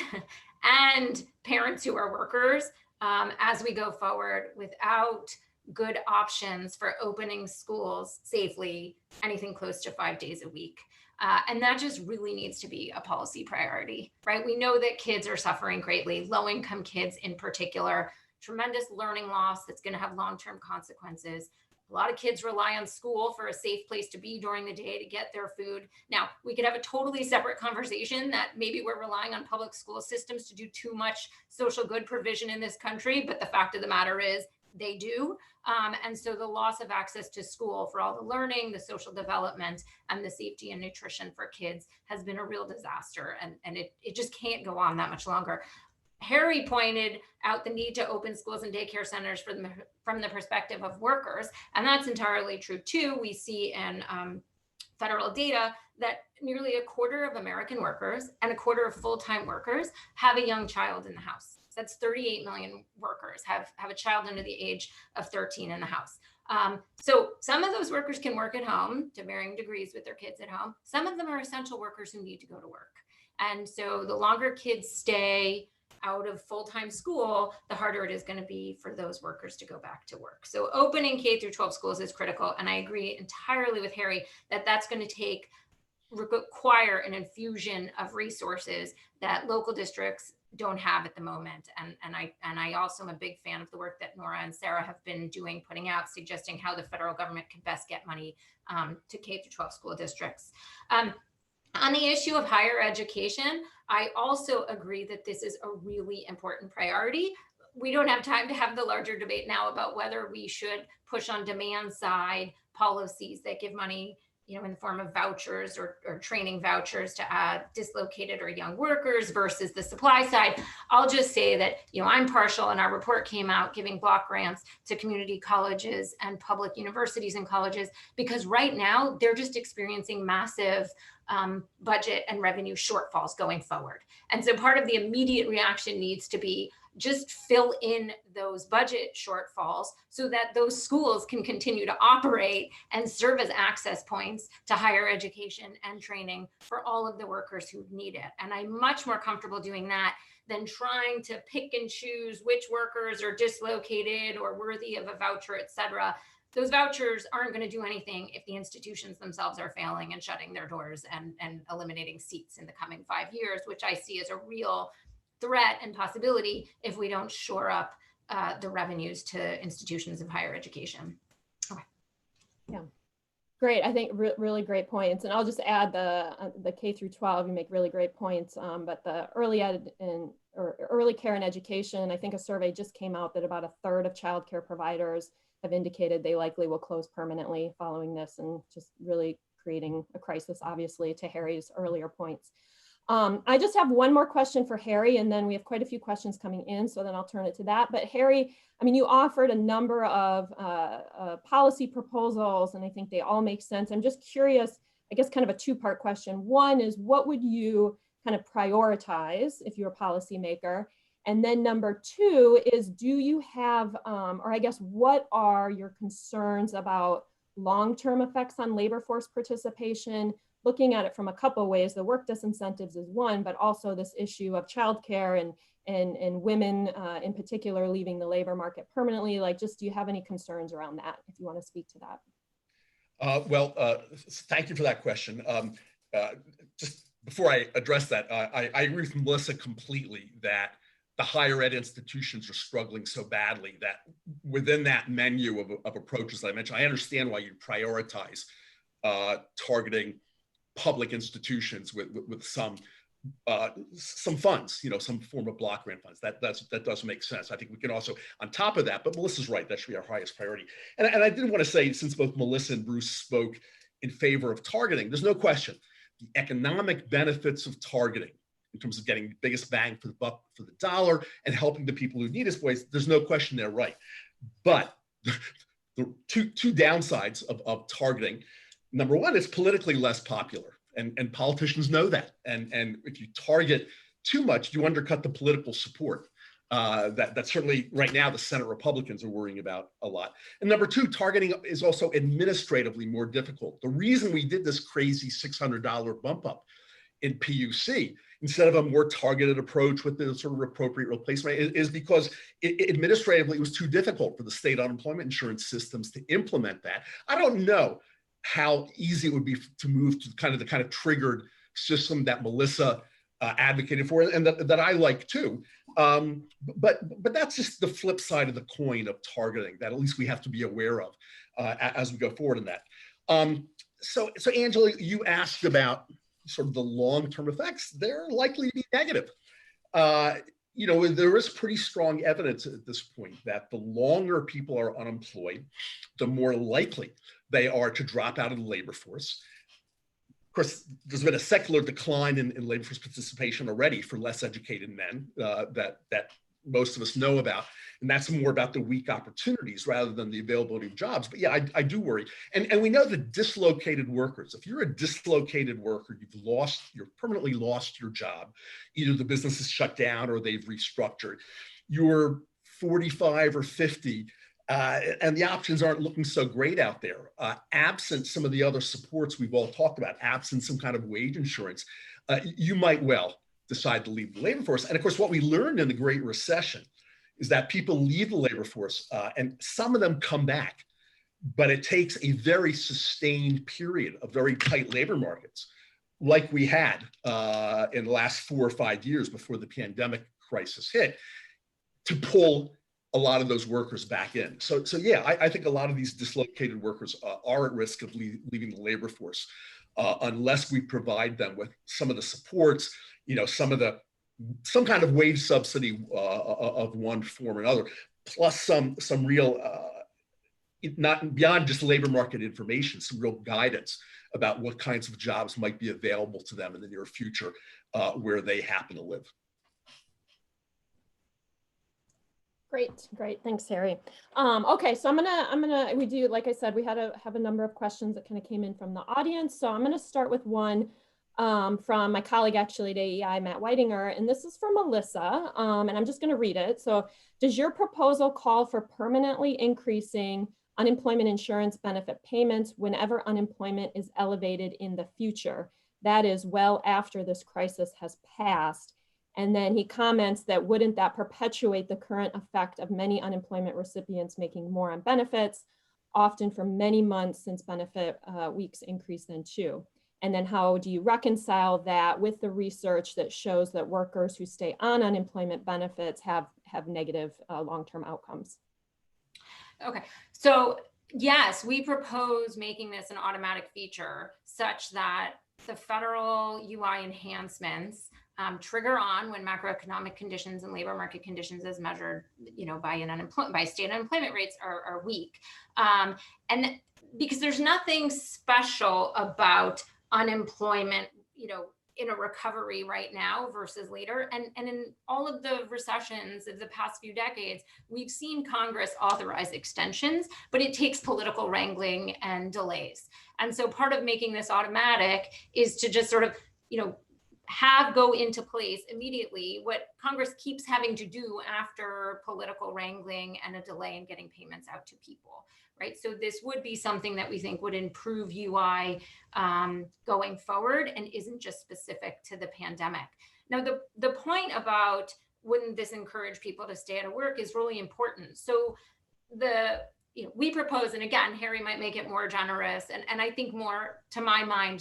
and parents who are workers as we go forward without good options for opening schools safely, anything close to 5 days a week. And that just really needs to be a policy priority, right? We know that kids are suffering greatly, low-income kids in particular, tremendous learning loss that's going to have long-term consequences. A lot of kids rely on school for a safe place to be during the day to get their food. Now, we could have a totally separate conversation that maybe we're relying on public school systems to do too much social good provision in this country, but the fact of the matter is they do. And so the loss of access to school for all the learning, the social development, and the safety and nutrition for kids has been a real disaster. And it just can't go on that much longer. Harry pointed out the need to open schools and daycare centers from the perspective of workers. And that's entirely true too. We see in federal data that nearly a quarter of American workers and a quarter of full-time workers have a young child in the house. That's 38 million workers have a child under the age of 13 in the house. So some of those workers can work at home to varying degrees with their kids at home. Some of them are essential workers who need to go to work. And so the longer kids stay out of full-time school, the harder it is going to be for those workers to go back to work. So opening K through 12 schools is critical. And I agree entirely with Harry that that's going to require an infusion of resources that local districts don't have at the moment. And I also am a big fan of the work that Nora and Sarah have been doing, putting out, suggesting how the federal government can best get money to K through 12 school districts. On the issue of higher education, I also agree that this is a really important priority. We don't have time to have the larger debate now about whether we should push on demand side policies that give money, in the form of vouchers or training vouchers to dislocated or young workers versus the supply side. I'll just say that, I'm partial, and our report came out giving block grants to community colleges and public universities and colleges, because right now they're just experiencing massive budget and revenue shortfalls going forward. And so part of the immediate reaction needs to be just fill in those budget shortfalls so that those schools can continue to operate and serve as access points to higher education and training for all of the workers who need it. And I'm much more comfortable doing that than trying to pick and choose which workers are dislocated or worthy of a voucher, et cetera. Those vouchers aren't going to do anything if the institutions themselves are failing and shutting their doors and eliminating seats in the coming 5 years, which I see as a real threat and possibility if we don't shore up the revenues to institutions of higher education. Okay.
Yeah, great. I think really great points. And I'll just add the K through 12. You make really great points. But the early care and education, I think a survey just came out that about a third of childcare providers have indicated they likely will close permanently following this, and just really creating a crisis, obviously, to Harry's earlier points. I just have one more question for Harry, and then we have quite a few questions coming in, so then I'll turn it to that. But Harry, you offered a number of policy proposals, and I think they all make sense. I'm just curious, I guess kind of a two-part question. One is, what would you kind of prioritize if you're a policymaker? And then number two is, do you have, or I guess, what are your concerns about long-term effects on labor force participation? Looking at it from a couple of ways, the work disincentives is one, but also this issue of childcare and women in particular leaving the labor market permanently. Do you have any concerns around that, if you want to speak to that?
Thank you for that question. Just before I address that, I agree with Melissa completely that the higher ed institutions are struggling so badly that within that menu of approaches that I mentioned, I understand why you prioritize targeting public institutions with some funds, some form of block grant funds. That does make sense. I think we can also, on top of that, but Melissa's right, that should be our highest priority. And I did want to say, since both Melissa and Bruce spoke in favor of targeting, there's no question, the economic benefits of targeting in terms of getting the biggest bang for the buck for the dollar and helping the people who need us, there's no question they're right. But the two downsides of targeting. Number one, it's politically less popular, and politicians know that. And if you target too much, you undercut the political support. That certainly right now the Senate Republicans are worrying about a lot. And number two, targeting is also administratively more difficult. The reason we did this crazy $600 bump up in PUC instead of a more targeted approach with the sort of appropriate replacement is because administratively it was too difficult for the state unemployment insurance systems to implement that. I don't know how easy it would be to move to the kind of triggered system that Melissa advocated for, and that I like too. But that's just the flip side of the coin of targeting that at least we have to be aware of as we go forward in that. So Angela, you asked about sort of the long-term effects. They're likely to be negative. There is pretty strong evidence at this point that the longer people are unemployed, the more likely they are to drop out of the labor force. Of course, there's been a secular decline in labor force participation already for less educated men that most of us know about. And that's more about the weak opportunities rather than the availability of jobs. But yeah, I do worry. And we know that dislocated workers, if you're a dislocated worker, you've permanently lost your job. Either the business is shut down or they've restructured. You're 45 or 50, and the options aren't looking so great out there. Absent some of the other supports we've all talked about, absent some kind of wage insurance, you might well decide to leave the labor force. And of course, what we learned in the Great Recession is that people leave the labor force and some of them come back, but it takes a very sustained period of very tight labor markets like we had in the last 4 or 5 years before the pandemic crisis hit to pull a lot of those workers back in. So yeah, I think a lot of these dislocated workers are at risk of leaving the labor force unless we provide them with some of the supports, some kind of wage subsidy of one form or another, plus some real, not beyond just labor market information, some real guidance about what kinds of jobs might be available to them in the near future where they happen to live.
Great. Thanks, Harry. Okay, so we do, like I said, we have a number of questions that kind of came in from the audience. So I'm going to start with one from my colleague actually at AEI, Matt Whitinger, and this is from Melissa, and I'm just going to read it. So, does your proposal call for permanently increasing unemployment insurance benefit payments whenever unemployment is elevated in the future? That is well after this crisis has passed. And then he comments that wouldn't that perpetuate the current effect of many unemployment recipients making more on benefits, often for many months since benefit weeks increase then too? And then how do you reconcile that with the research that shows that workers who stay on unemployment benefits have negative long-term outcomes?
Okay, so yes, we propose making this an automatic feature such that the federal UI enhancements trigger on when macroeconomic conditions and labor market conditions as measured, by state unemployment rates are weak. And because there's nothing special about unemployment, in a recovery right now versus later. And in all of the recessions of the past few decades, we've seen Congress authorize extensions, but it takes political wrangling and delays. And so part of making this automatic is to just sort of, go into place immediately what Congress keeps having to do after political wrangling and a delay in getting payments out to people, right? So this would be something that we think would improve UI going forward and isn't just specific to the pandemic. Now, the point about wouldn't this encourage people to stay out of work is really important. So we propose, and again, Harry might make it more generous, and I think more, to my mind,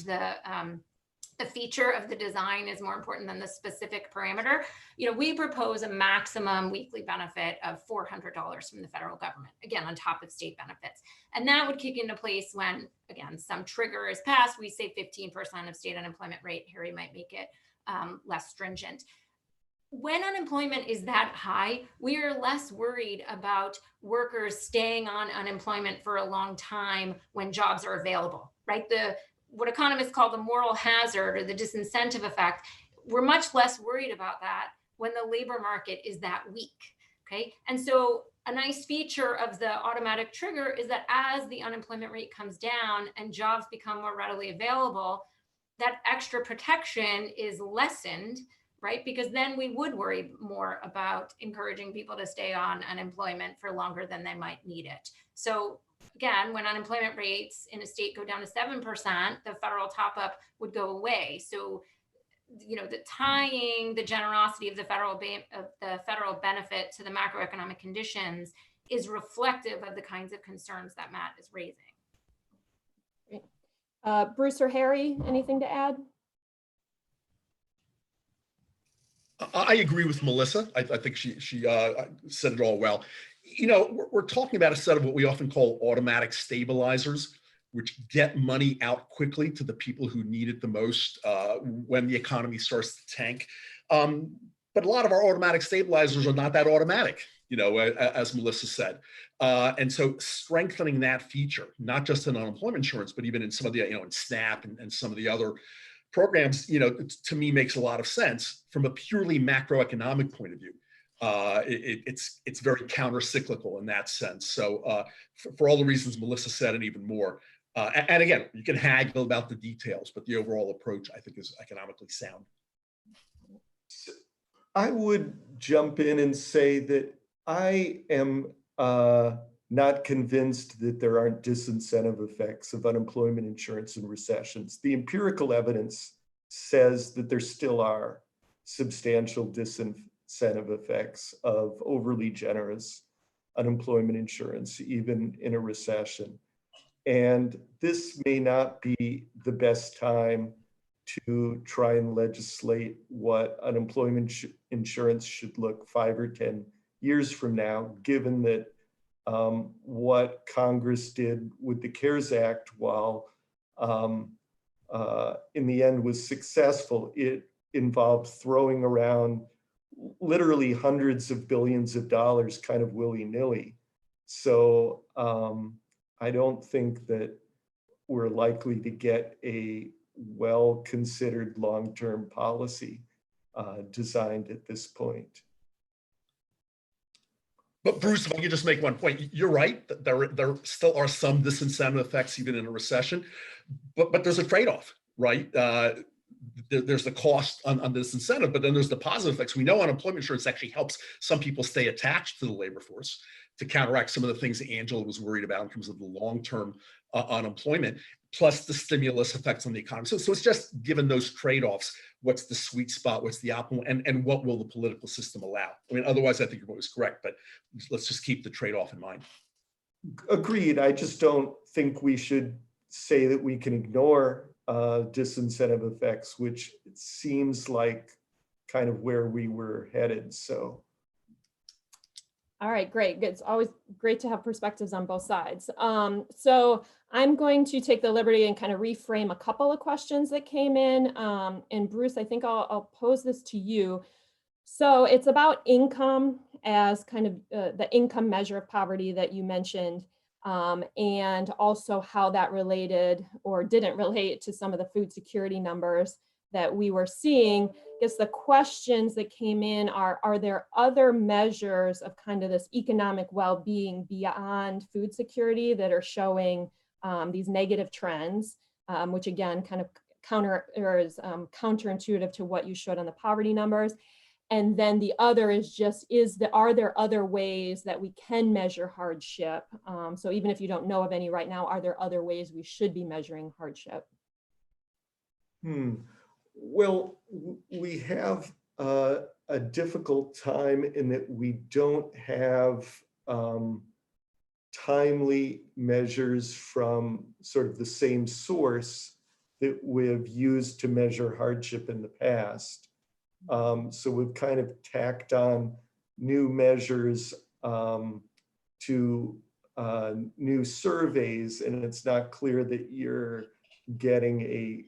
the feature of the design is more important than the specific parameter. We propose a maximum weekly benefit of $400 from the federal government, again, on top of state benefits. And that would kick into place when, again, some trigger is passed. We say 15% of state unemployment rate. Harry might make it less stringent. When unemployment is that high, we are less worried about workers staying on unemployment for a long time when jobs are available, right? What economists call the moral hazard or the disincentive effect, we're much less worried about that when the labor market is that weak, okay? And so a nice feature of the automatic trigger is that as the unemployment rate comes down and jobs become more readily available, that extra protection is lessened, right? Because then we would worry more about encouraging people to stay on unemployment for longer than they might need it. So again, when unemployment rates in a state go down to 7%, the federal top up would go away. So, you know, the tying the generosity of the federal benefit to the macroeconomic conditions is reflective of the kinds of concerns that Matt is raising.
Bruce or Harry, anything to add?
I agree with Melissa. I think she said it all well. You know, we're talking about a set of what we often call automatic stabilizers, which get money out quickly to the people who need it the most when the economy starts to tank. But a lot of our automatic stabilizers are not that automatic, you know, as Melissa said. And so strengthening that feature, not just in unemployment insurance, but even in some of the, you know, in SNAP and some of the other programs, you know, to me makes a lot of sense from a purely macroeconomic point of view. It's very counter-cyclical in that sense. So for all the reasons Melissa said and even more, and again, you can haggle about the details, but the overall approach I think is economically sound.
I would jump in and say that I am not convinced that there aren't disincentive effects of unemployment insurance in recessions. The empirical evidence says that there still are substantial disincentive effects of overly generous unemployment insurance, even in a recession. And this may not be the best time to try and legislate what unemployment insurance should look 5 or 10 years from now, given that what Congress did with the CARES Act, while in the end was successful, it involved throwing around literally hundreds of billions of dollars kind of willy-nilly. So I don't think that we're likely to get a well-considered long-term policy designed at this point.
But Bruce, if I could just make one point, you're right. There still are some disincentive effects even in a recession, but there's a trade-off, right? There's the cost on this incentive, but then there's the positive effects. We know unemployment insurance actually helps some people stay attached to the labor force to counteract some of the things that Angela was worried about in terms of the long-term unemployment, plus the stimulus effects on the economy. So it's just given those trade-offs, what's the sweet spot, what's the optimal, and what will the political system allow? I mean, otherwise I think you're always correct, but let's just keep the trade-off in mind.
Agreed. I just don't think we should say that we can ignore disincentive effects, which it seems like kind of where we were headed. So.
All right, great. It's always great to have perspectives on both sides. So I'm going to take the liberty and kind of reframe a couple of questions that came in. And Bruce, I think I'll pose this to you. So it's about income as kind of the income measure of poverty that you mentioned, and also how that related or didn't relate to some of the food security numbers that we were seeing. I guess the questions that came in are there other measures of kind of this economic well-being beyond food security that are showing these negative trends, which again kind of is counterintuitive to what you showed on the poverty numbers. And then the other is just, are there other ways that we can measure hardship? So even if you don't know of any right now, are there other ways we should be measuring hardship?
Well, we have a difficult time in that we don't have timely measures from sort of the same source that we've used to measure hardship in the past. So we've kind of tacked on new measures to new surveys, and it's not clear that you're getting a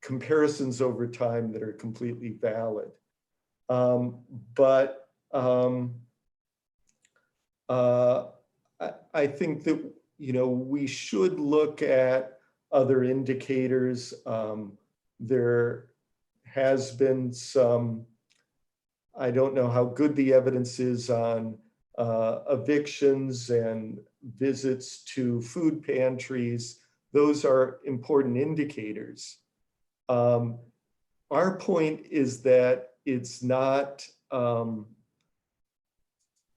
comparisons over time that are completely valid. But I think that, you know, we should look at other indicators. There has been some I don't know how good the evidence is on evictions and visits to food pantries. Those are important indicators. Our point is that it's not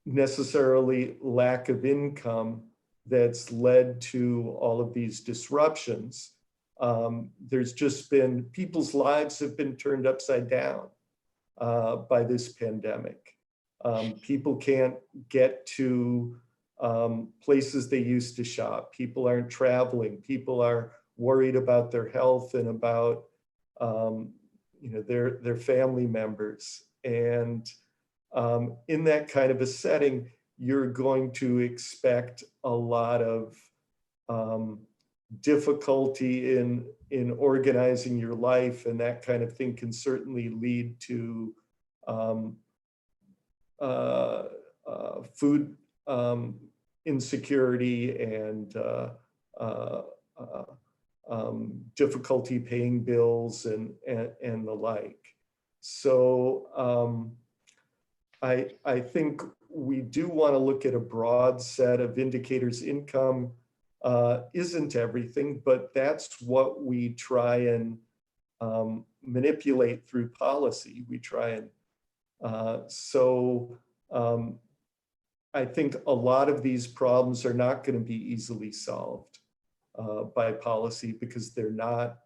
necessarily lack of income that's led to all of these disruptions. There's just been, people's lives have been turned upside down by this pandemic. People can't get to places they used to shop. People aren't traveling. People are worried about their health and about their family members. And in that kind of a setting, you're going to expect a lot of difficulty in organizing your life, and that kind of thing can certainly lead to food insecurity and difficulty paying bills and the like. So I think we do want to look at a broad set of indicators. Income isn't everything, but that's what we try and manipulate through policy. We try and I think a lot of these problems are not going to be easily solved by policy because they're not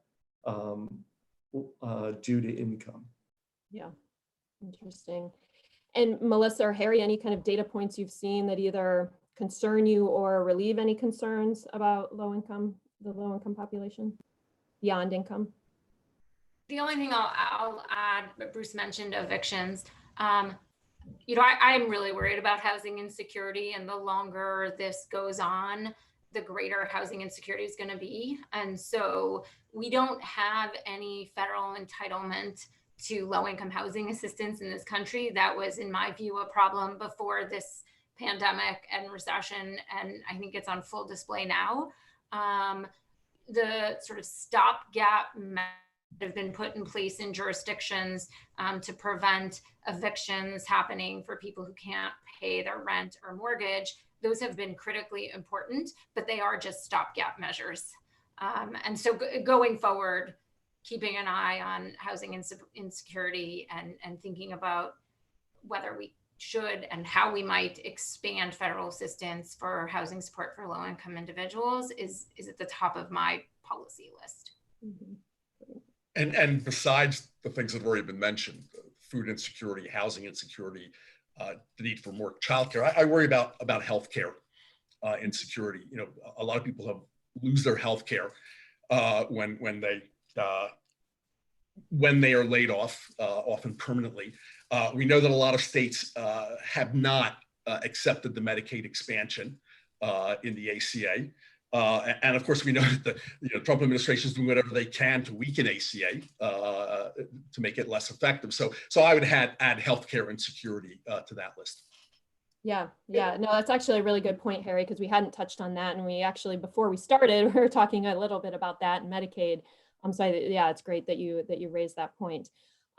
due to income.
Yeah, interesting. And Melissa or Harry, any kind of data points you've seen that either concern you or relieve any concerns about the low income population beyond income?
The only thing I'll add, but Bruce mentioned evictions. I'm really worried about housing insecurity, and the longer this goes on, the greater housing insecurity is going to be. And so we don't have any federal entitlement to low-income housing assistance in this country. That was, in my view, a problem before this pandemic and recession, and I think it's on full display now. The sort of stopgap measures have been put in place in jurisdictions to prevent evictions happening for people who can't pay their rent or mortgage. Those have been critically important, but they are just stopgap measures. And so going forward, keeping an eye on housing insecurity and thinking about whether we should and how we might expand federal assistance for housing support for low-income individuals is at the top of my policy list.
Mm-hmm.
And besides the things that have already been mentioned, food insecurity, housing insecurity, the need for more childcare, I worry about healthcare insecurity. A lot of people lose their healthcare when they are laid off, often permanently. We know that a lot of states have not accepted the Medicaid expansion in the ACA. And of course, we know that the Trump administration is doing whatever they can to weaken ACA to make it less effective. So I would add healthcare insecurity to that list.
Yeah. No, that's actually a really good point, Harry, because we hadn't touched on that. And we actually, before we started, we were talking a little bit about that and Medicaid. So yeah, it's great that you raised that point.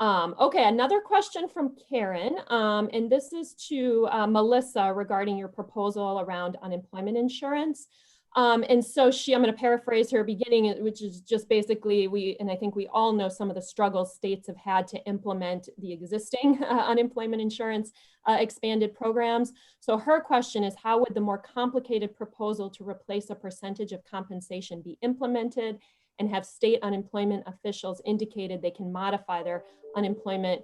Okay, another question from Karen, and this is to Melissa regarding your proposal around unemployment insurance. And so I'm going to paraphrase her beginning, which is just basically and I think we all know some of the struggles states have had to implement the existing unemployment insurance expanded programs. So her question is, how would the more complicated proposal to replace a percentage of compensation be implemented, and have state unemployment officials indicated they can modify their unemployment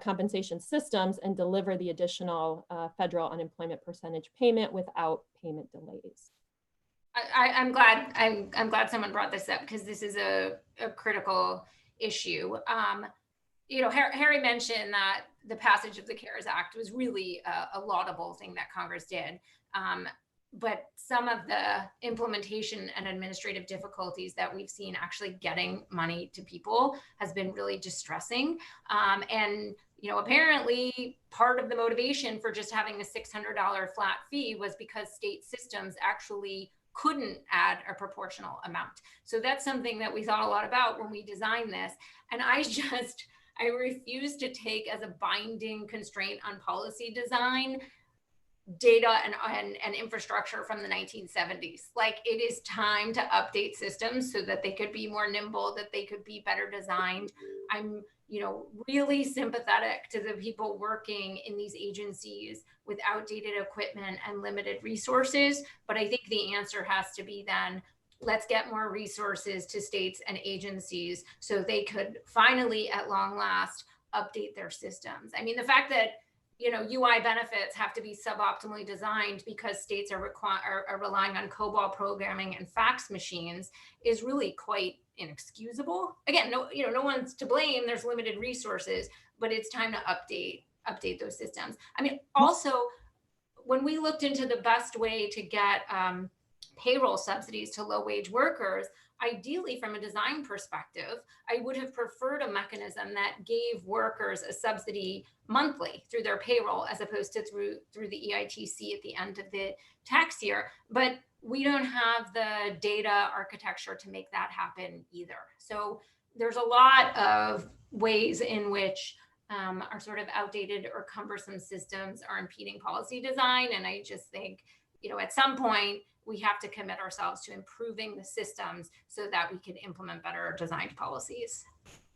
compensation systems and deliver the additional federal unemployment percentage payment without payment delays?
I'm glad someone brought this up, because this is a critical issue. Harry mentioned that the passage of the CARES Act was really a laudable thing that Congress did. But some of the implementation and administrative difficulties that we've seen actually getting money to people has been really distressing. And apparently part of the motivation for just having a $600 flat fee was because state systems actually couldn't add a proportional amount. So that's something that we thought a lot about when we designed this. And I refuse to take as a binding constraint on policy design data and infrastructure from the 1970s. Like, it is time to update systems so that they could be more nimble, that they could be better designed. I'm, really sympathetic to the people working in these agencies with outdated equipment and limited resources. But I think the answer has to be then, let's get more resources to states and agencies so they could finally, at long last, update their systems. I mean, the fact that UI benefits have to be suboptimally designed because states are relying on COBOL programming and fax machines is really quite inexcusable. Again, no one's to blame. There's limited resources, but it's time to update those systems. I mean, also, when we looked into the best way to get payroll subsidies to low-wage workers, ideally, from a design perspective, I would have preferred a mechanism that gave workers a subsidy monthly through their payroll, as opposed to through the EITC at the end of the tax year. But we don't have the data architecture to make that happen either. So there's a lot of ways in which our sort of outdated or cumbersome systems are impeding policy design. And I just think, at some point, we have to commit ourselves to improving the systems so that we can implement better designed policies.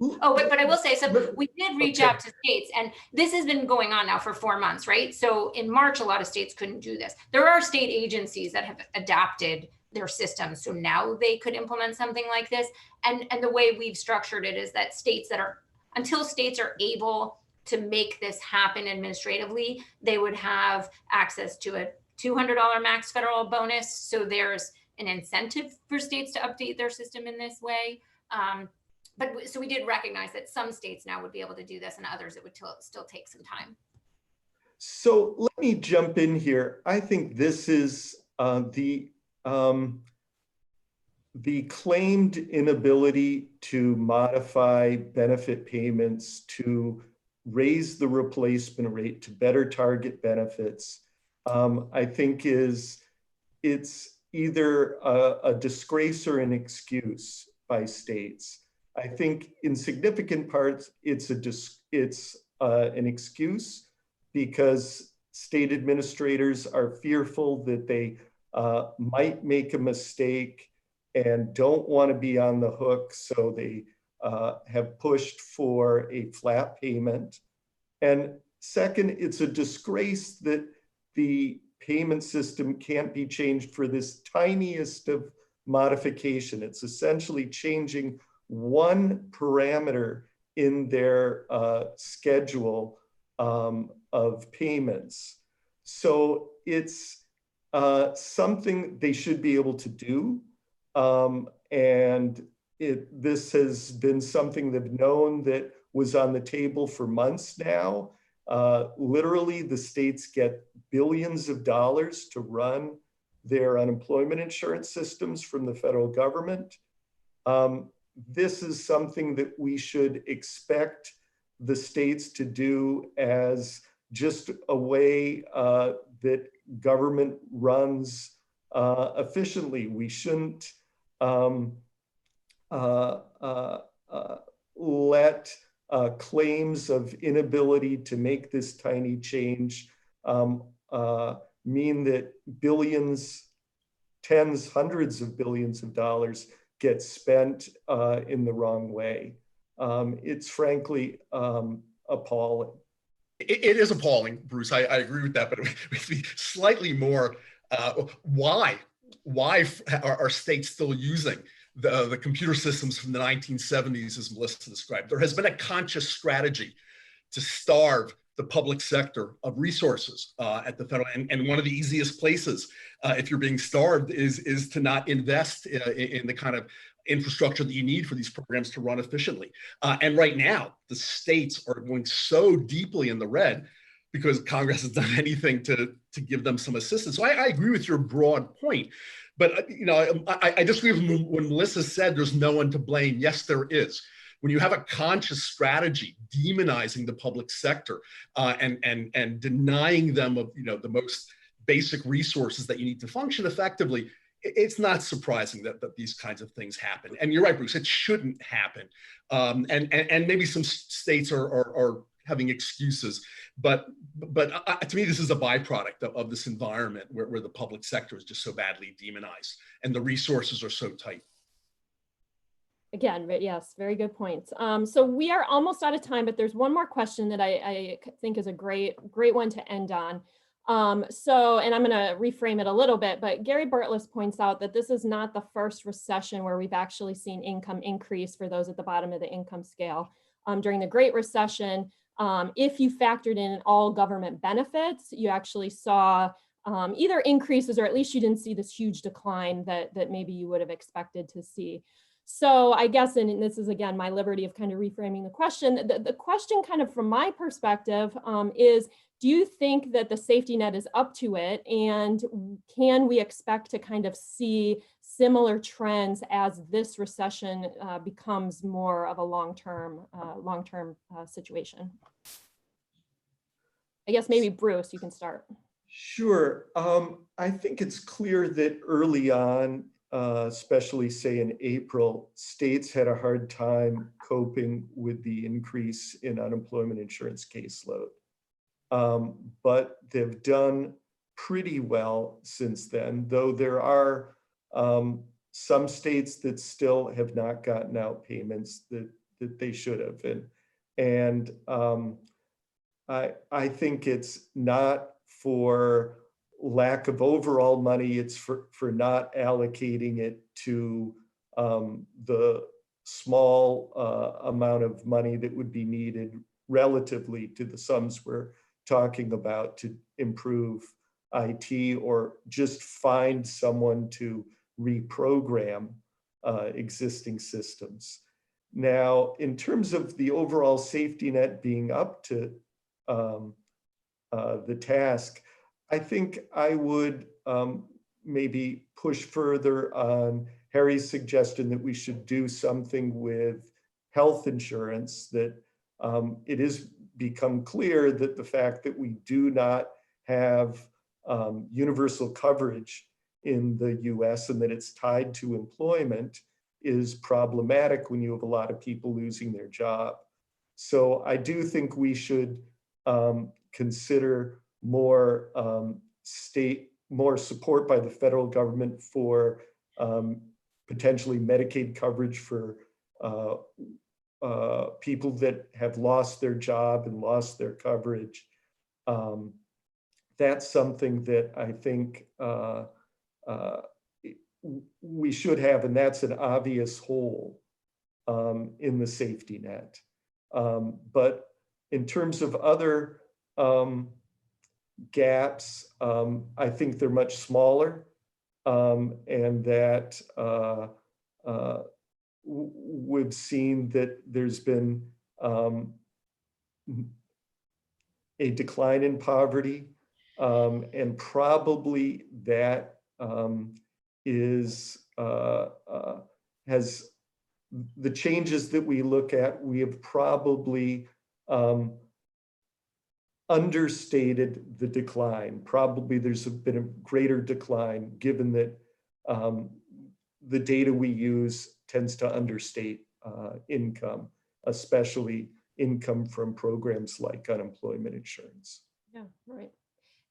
Oh, but I will say, so we did reach out to states, and this has been going on now for 4 months, right? So in March, a lot of states couldn't do this. There are state agencies that have adapted their systems, so now they could implement something like this. And the way we've structured it is that until states are able to make this happen administratively, they would have access to a $200 max federal bonus. So there's an incentive for states to update their system in this way. So we did recognize that some states now would be able to do this, and others it would still take some time.
So let me jump in here. I think this is the claimed inability to modify benefit payments to raise the replacement rate to better target benefits. I think it's either a disgrace or an excuse by states. I think in significant parts, it's an excuse because state administrators are fearful that they might make a mistake and don't want to be on the hook, so they have pushed for a flat payment. And second, it's a disgrace that the payment system can't be changed for this tiniest of modification. It's essentially changing one parameter in their schedule of payments. So it's something they should be able to do. And this has been something they've known that was on the table for months now. Literally, the states get billions of dollars to run their unemployment insurance systems from the federal government. This is something that we should expect the states to do as just a way that government runs efficiently. We shouldn't let claims of inability to make this tiny change mean that billions, tens, hundreds of billions of dollars get spent in the wrong way. It's frankly appalling.
It is appalling, Bruce. I agree with that, but with me slightly more, why are states still using the computer systems from the 1970s, as Melissa described? There has been a conscious strategy to starve the public sector of resources at the federal, and one of the easiest places if you're being starved is to not invest in the kind of infrastructure that you need for these programs to run efficiently. And right now, the states are going so deeply in the red because Congress has done anything to give them some assistance. So I agree with your broad point. But I disagree with when Melissa said there's no one to blame. Yes, there is. When you have a conscious strategy demonizing the public sector and denying them of the most basic resources that you need to function effectively, it's not surprising that these kinds of things happen. And you're right, Bruce, it shouldn't happen. And maybe some states are having excuses, but to me, this is a byproduct of this environment where the public sector is just so badly demonized and the resources are so tight.
Again, yes, very good points. So we are almost out of time, but there's one more question that I think is a great one to end on. And I'm going to reframe it a little bit, but Gary Bartless points out that this is not the first recession where we've actually seen income increase for those at the bottom of the income scale. During the Great Recession, if you factored in all government benefits, you actually saw either increases, or at least you didn't see this huge decline that maybe you would have expected to see. So I guess, and this is again my liberty of kind of reframing the question, the question kind of from my perspective is, do you think that the safety net is up to it? And can we expect to kind of see similar trends as this recession becomes more of a long-term situation? I guess maybe Bruce, you can start.
Sure. I think it's clear that early on, especially say in April, states had a hard time coping with the increase in unemployment insurance caseload. But they've done pretty well since then, though there are some states that still have not gotten out payments that they should have. And I think it's not for lack of overall money, it's for not allocating it to the small amount of money that would be needed relatively to the sums we're talking about to improve IT or just find someone to reprogram existing systems. Now, in terms of the overall safety net being up to the task, I think I would maybe push further on Harry's suggestion that we should do something with health insurance, that it is become clear that the fact that we do not have universal coverage in the US and that it's tied to employment is problematic when you have a lot of people losing their job. So I do think we should consider more more support by the federal government for potentially Medicaid coverage for people that have lost their job and lost their coverage. That's something that I think we should have, and that's an obvious hole in the safety net. But in terms of other gaps, I think they're much smaller, and that we've seen that there's been a decline in poverty, and probably that has the changes that we look at, we have probably understated the decline. Probably there's been a greater decline given that the data we use tends to understate income, especially income from programs like unemployment insurance.
Yeah, right.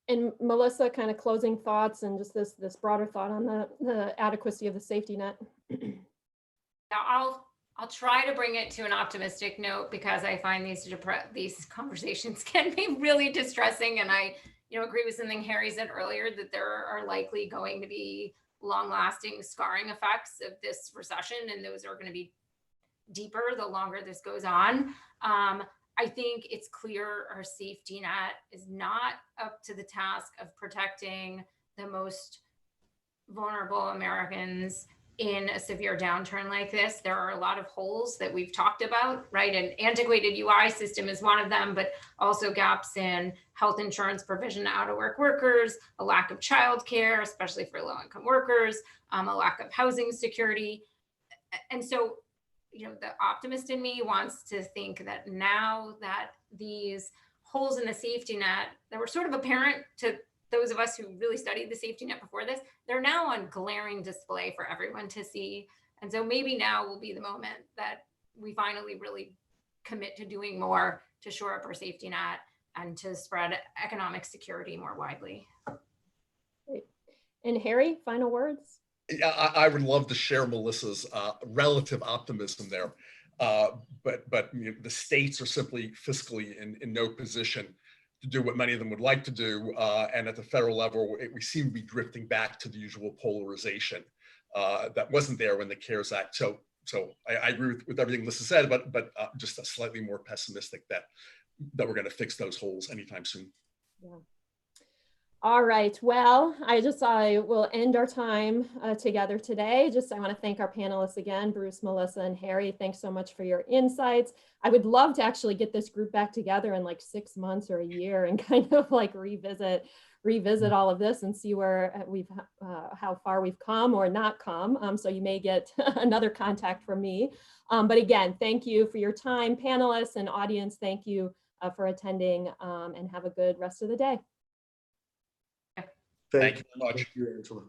And Melissa, kind of closing thoughts and just this broader thought on the adequacy of the safety net.
Now I'll try to bring it to an optimistic note, because I find these conversations can be really distressing. And I agree with something Harry said earlier, that there are likely going to be long-lasting scarring effects of this recession, and those are going to be deeper the longer this goes on. I think it's clear our safety net is not up to the task of protecting the most vulnerable Americans in a severe downturn like this. There are a lot of holes that we've talked about, right? An antiquated UI system is one of them, but also gaps in health insurance provision to out-of-work workers, a lack of childcare, especially for low-income workers, a lack of housing security. And so, the optimist in me wants to think that now that these holes in the safety net that were sort of apparent to those of us who really studied the safety net before this, they're now on glaring display for everyone to see. And so maybe now will be the moment that we finally really commit to doing more to shore up our safety net and to spread economic security more widely.
Great. And Harry, final words?
Yeah, I would love to share Melissa's relative optimism there. But you know, the states are simply fiscally in no position to do what many of them would like to do. And at the federal level, we seem to be drifting back to the usual polarization that wasn't there when the CARES Act. So I agree with everything Melissa said, but just a slightly more pessimistic that we're going to fix those holes anytime soon.
Yeah. All right, well, I will end our time together today. I want to thank our panelists again, Bruce, Melissa, and Harry. Thanks so much for your insights. I would love to actually get this group back together in like 6 months or a year and kind of like revisit all of this and see where how far we've come or not come. So you may get another contact from me. But again, thank you for your time, panelists and audience. Thank you for attending, and have a good rest of the day.
Thank you very much.
Thank you, Angela.